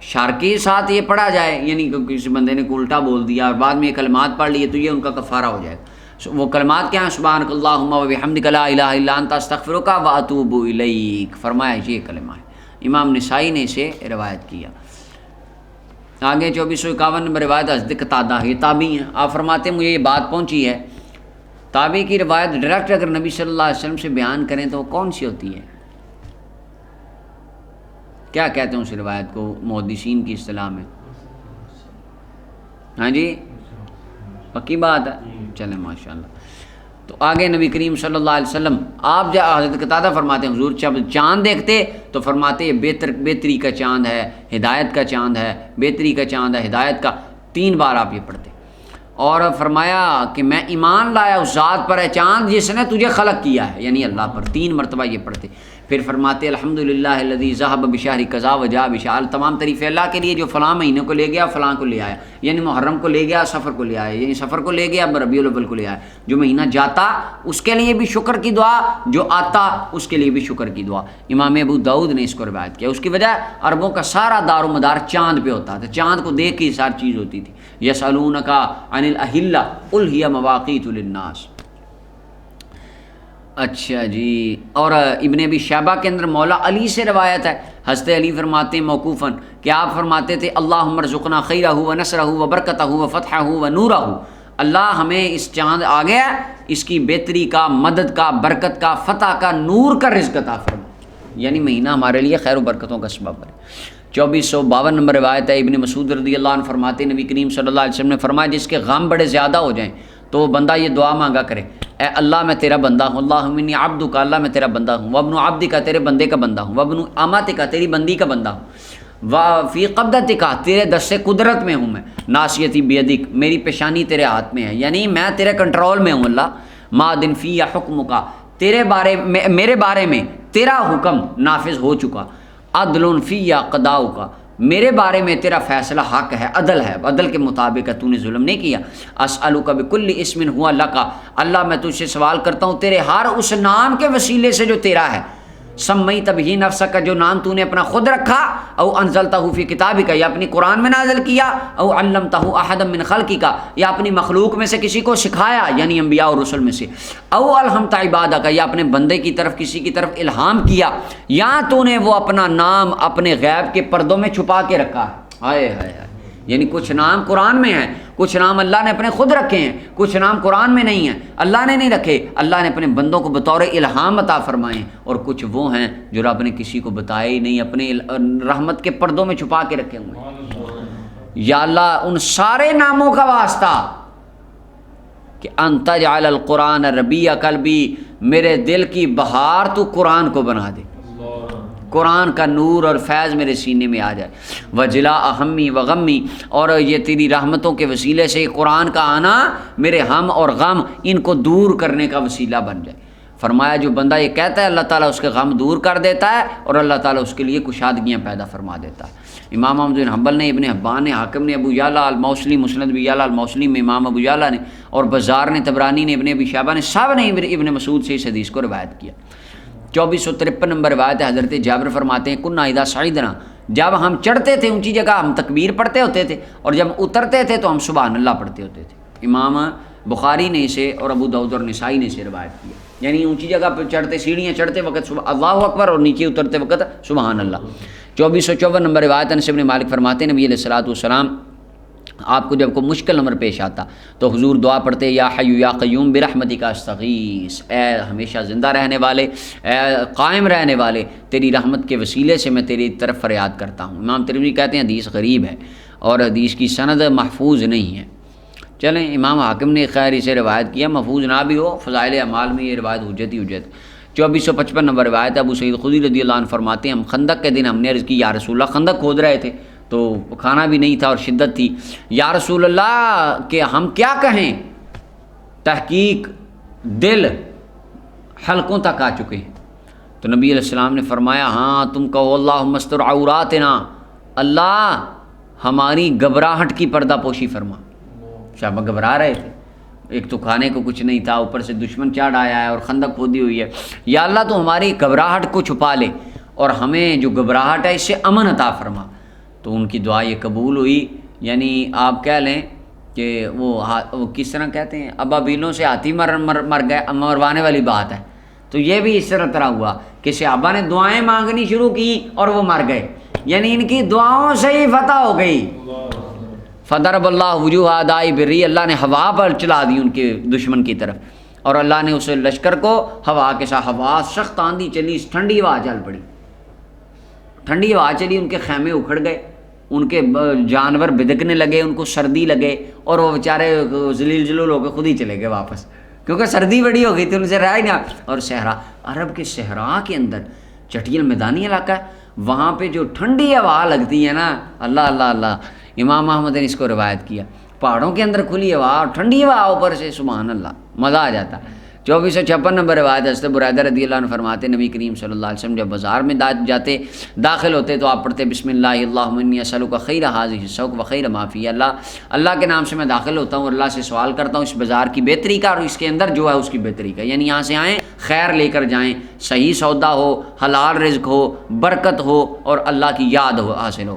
[SPEAKER 1] شر کے ساتھ یہ پڑھا جائے، یعنی کسی بندے نے الٹا بول دیا اور بعد میں یہ کلمات پڑھ لیے تو یہ ان کا کفارہ ہو جائے گا۔ وہ کلمات کیا ہیں؟ سبحانک اللہم و بحمدک لا الہ الا انت استغفرک و اتوب الیک، فرمایا یہ کلمہ ہے۔ امام نسائی نے اسے روایت کیا۔ آگے 2451 نمبر روایت حضرت قتادہ، یہ تابعی ہیں، آپ فرماتے ہیں مجھے یہ بات پہنچی ہے، تابعی کی روایت ڈائریکٹ اگر نبی صلی اللہ علیہ وسلم سے بیان کریں تو وہ کون سی ہوتی ہے؟ کیا کہتے ہیں اس روایت کو محدثین کی اصطلاح میں؟ ہاں جی پکی بات ہے، چلیں ماشاءاللہ۔ تو آگے نبی کریم صلی اللہ علیہ وسلم آپ جب حضرت قتادہ فرماتے ہیں حضور جب چاند دیکھتے تو فرماتے یہ بہتری کا چاند ہے، ہدایت کا چاند ہے، بہتری کا چاند ہے، ہدایت کا، 3 بار آپ یہ پڑھتے، اور فرمایا کہ میں ایمان لایا اس ذات پر ہے چاند جس نے تجھے خلق کیا ہے، یعنی اللہ پر، 3 مرتبہ یہ پڑھتے۔ پھر فرماتے الحمدللہ الذی ذهب بشہر قضا وجاء بشہر، تمام تعریف اللہ کے لیے جو فلاں مہینے کو لے گیا فلاں کو لے آیا، یعنی محرم کو لے گیا سفر کو لے آیا، یعنی سفر کو لے گیا ربیع الاول کو لے آیا، جو مہینہ جاتا اس کے لیے بھی شکر کی دعا، جو آتا اس کے لیے بھی شکر کی دعا۔ امام ابو داؤد نے اس کو روایت کیا، اس کی وجہ عربوں کا سارا دار و مدار چاند پہ ہوتا تھا، چاند کو دیکھ کے ساری چیز ہوتی تھی۔ یسألونک عن الاہلہ قل ہی مواقیت للناس۔ اچھا جی، اور ابن ابی شیبہ کے اندر مولا علی سے روایت ہے، حضرت علی فرماتے ہیں موقوفاً کہ آپ فرماتے تھے اللہم ارزقنا خیرہ و نصرہ و برکتہ و فتحہ و نورہ، اللہ ہمیں اس چاند آ گیا اس کی بہتری کا، مدد کا، برکت کا، فتح کا، نور کا رزق عطا فرما، یعنی مہینہ ہمارے لیے خیر و برکتوں کا سبب ہے۔ 2452 نمبر روایت ہے، ابن مسعود رضی اللہ عنہ فرماتے نبی کریم صلی اللہ علیہ وسلم نے فرمایا جس کے غم بڑے زیادہ ہو جائیں تو وہ بندہ یہ دعا مانگا کرے، اے اللہ میں تیرا بندہ ہوں، اللہم انی عبدک، اللہ میں تیرا بندہ ہوں، وابن عبدک، تیرے بندے کا بندہ ہوں، وابن امتک، تیری بندی کا بندہ ہوں، وفی قبضتک، تیرے دست قدرت میں ہوں میں، ناصیتی بیدک، میری پیشانی تیرے ہاتھ میں ہے، یعنی میں تیرے کنٹرول میں ہوں اللہ، مادن فی حکمک، تیرے بارے میں، میرے بارے میں تیرا حکم نافذ ہو چکا، عدل فی قضاؤک، میرے بارے میں تیرا فیصلہ حق ہے، عدل ہے، عدل کے مطابق ہے، تو نے ظلم نہیں کیا۔ اسألک بکل اسم ہوا لک، اللہ میں تجھ سے سوال کرتا ہوں تیرے ہر اس نام کے وسیلے سے جو تیرا ہے، سمیت بہ نفسک، جو نام تو نے اپنا خود رکھا، او انزلتہ فی کتابک، یا اپنی قرآن میں نازل کیا، او علمتہ احدا من خلقک، یا اپنی مخلوق میں سے کسی کو سکھایا، یعنی انبیاء اور رسل میں سے، او الہمت عبادک، یا اپنے بندے کی طرف کسی کی طرف الہام کیا، یا تو نے وہ اپنا نام اپنے غیب کے پردوں میں چھپا کے رکھا ہے۔ ہائے ہائے ہائے، یعنی کچھ نام قرآن میں ہیں، کچھ نام اللہ نے اپنے خود رکھے ہیں، کچھ نام قرآن میں نہیں ہیں، اللہ نے نہیں رکھے، اللہ نے اپنے بندوں کو بطور الہام عطا فرمائے ہیں، اور کچھ وہ ہیں جو رب نے کسی کو بتائے ہی نہیں، اپنے رحمت کے پردوں میں چھپا کے رکھے ہوئے ہیں۔ یا اللہ ان سارے ناموں کا واسطہ کہ انت جعل القرآن ربیع قلبی، میرے دل کی بہار تو قرآن کو بنا دے، قرآن کا نور اور فیض میرے سینے میں آ جائے، وجلا اہمی و غمی، اور یہ تیری رحمتوں کے وسیلے سے قرآن کا آنا میرے ہم اور غم ان کو دور کرنے کا وسیلہ بن جائے۔ فرمایا جو بندہ یہ کہتا ہے اللہ تعالیٰ اس کے غم دور کر دیتا ہے، اور اللہ تعالیٰ اس کے لیے کشادگیاں پیدا فرما دیتا ہے۔ امام احمد بن حنبل نے، ابن حبان نے، حاکم نے، ابو یعلا الموصلی، مسند ابی یعلا الموصلی میں امام ابو یعلا نے، اور بزار نے، طبرانی نے، ابن ابی شیبہ نے، سب نے ابن مسعود سے اس حدیث کو روایت کیا۔ 2453 نمبر روایت ہے، حضرت جابر فرماتے ہیں کنا اذا صعدنا، جب ہم چڑھتے تھے اونچی جگہ ہم تکبیر پڑھتے ہوتے تھے، اور جب اترتے تھے تو ہم سبحان اللہ پڑھتے ہوتے تھے۔ امام بخاری نے اسے اور ابو داؤد اور نسائی نے اسے روایت کیا، یعنی اونچی جگہ پہ چڑھتے، سیڑھیاں چڑھتے وقت اللہ اکبر، اور نیچے اترتے وقت سبحان اللہ۔ 2454 نمبر روایت انس بن مالک فرماتے ہیں نبی علیہ الصلوۃ والسلام آپ کو جب کوئی مشکل نمبر پیش آتا تو حضور دعا پڑھتے یا حی یا قیوم برحمتک استغیث، اے ہمیشہ زندہ رہنے والے، اے قائم رہنے والے، تیری رحمت کے وسیلے سے میں تیری طرف فریاد کرتا ہوں۔ امام ترمذی کہتے ہیں حدیث غریب ہے اور حدیث کی سند محفوظ نہیں ہے۔ چلیں امام حاکم نے خیر اسے روایت کیا، محفوظ نہ بھی ہو فضائل اعمال میں یہ روایت حجت ہی حجت۔ 2455 نمبر روایت ابو سعید خدری رضی اللہ عنہ فرماتے ہیں ہم خندق کے دن ہم نے عرض کی یا رسول اللہ، خندق کھود رہے تھے تو کھانا بھی نہیں تھا اور شدت تھی، یا رسول اللہ کہ ہم کیا کہیں، تحقیق دل حلقوں تک آ چکے ہیں۔ تو نبی علیہ السلام نے فرمایا ہاں تم کہو اللہم استر عوراتنا، اللہ ہماری گھبراہٹ کی پردہ پوشی فرما۔ صحابہ گھبرا رہے تھے، ایک تو کھانے کو کچھ نہیں تھا، اوپر سے دشمن چڑھ آیا ہے اور خندق کھودی ہوئی ہے، یا اللہ تو ہماری گھبراہٹ کو چھپا لے اور ہمیں جو گھبراہٹ ہے اس سے امن عطا فرما۔ تو ان کی دعا یہ قبول ہوئی، یعنی آپ کہہ لیں کہ وہ کس طرح کہتے ہیں ابابیلوں سے ہاتھی مر گئے، مروانے والی بات ہے، تو یہ بھی اس طرح ہوا کہ صحابہ نے دعائیں مانگنی شروع کی اور وہ مر گئے، یعنی ان کی دعاؤں سے ہی فتح ہو گئی۔ فضرب اللہ وجوہ اعداء بری، اللہ نے ہوا پر چلا دی ان کے دشمن کی طرف، اور اللہ نے اس لشکر کو ہوا کے ساتھ، ہوا سخت آندھی چلی، ٹھنڈی ہوا چل پڑی، ٹھنڈی ہوا چلی، ان کے خیمے اکھڑ گئے، ان کے جانور بدکنے لگے، ان کو سردی لگے، اور وہ بیچارے ذلیل ذلول ہو کے خود ہی چلے گئے واپس، کیونکہ سردی بڑی ہو گئی تھی، ان سے رہا ہی نہ. اور صحرا، عرب کے صحرا کے اندر چٹیل میدانی علاقہ ہے، وہاں پہ جو ٹھنڈی ہوا لگتی ہے نا، اللہ اللہ اللہ، امام احمد نے اس کو روایت کیا، پہاڑوں کے اندر کھلی ہوا اور ٹھنڈی ہوا اوپر سے، سبحان اللہ، مزہ آ جاتا. 2456 نمبر روایت حضرت برید رضی اللہ عنہ فرماتے نبی کریم صلی اللہ علیہ وسلم جب بازار میں جاتے داخل ہوتے تو آپ پڑھتے بسم اللہ اللہم انی اسألک خیر ھذہ السوق و خیر ما فیہ، اللہ کے نام سے میں داخل ہوتا ہوں اور اللہ سے سوال کرتا ہوں اس بازار کی بہتری کا اور اس کے اندر جو ہے اس کی بہتری کا، یعنی یہاں سے آئیں خیر لے کر جائیں، صحیح سودا ہو، حلال رزق ہو، برکت ہو اور اللہ کی یاد ہو حاصل ہو.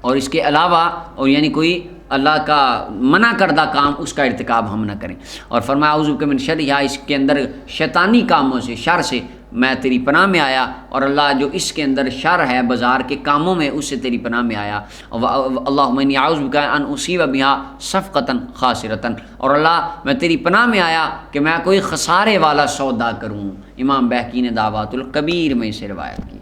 [SPEAKER 1] اور اس کے علاوہ اور یعنی کوئی اللہ کا منع کردہ کام اس کا ارتکاب ہم نہ کریں. اور فرمایا اعوذ بک من شر، اس کے اندر شیطانی کاموں سے، شر سے میں تیری پناہ میں آیا، اور اللہ جو اس کے اندر شر ہے بازار کے کاموں میں اس سے تیری پناہ میں آیا. اللہم انی اعوذ بک ان اصیب بہا صفقۃ خاسرۃ، اور اللہ میں تیری پناہ میں آیا کہ میں کوئی خسارے والا سودا کروں. امام بہقی نے دعوات الکبیر میں اسے روایت کی.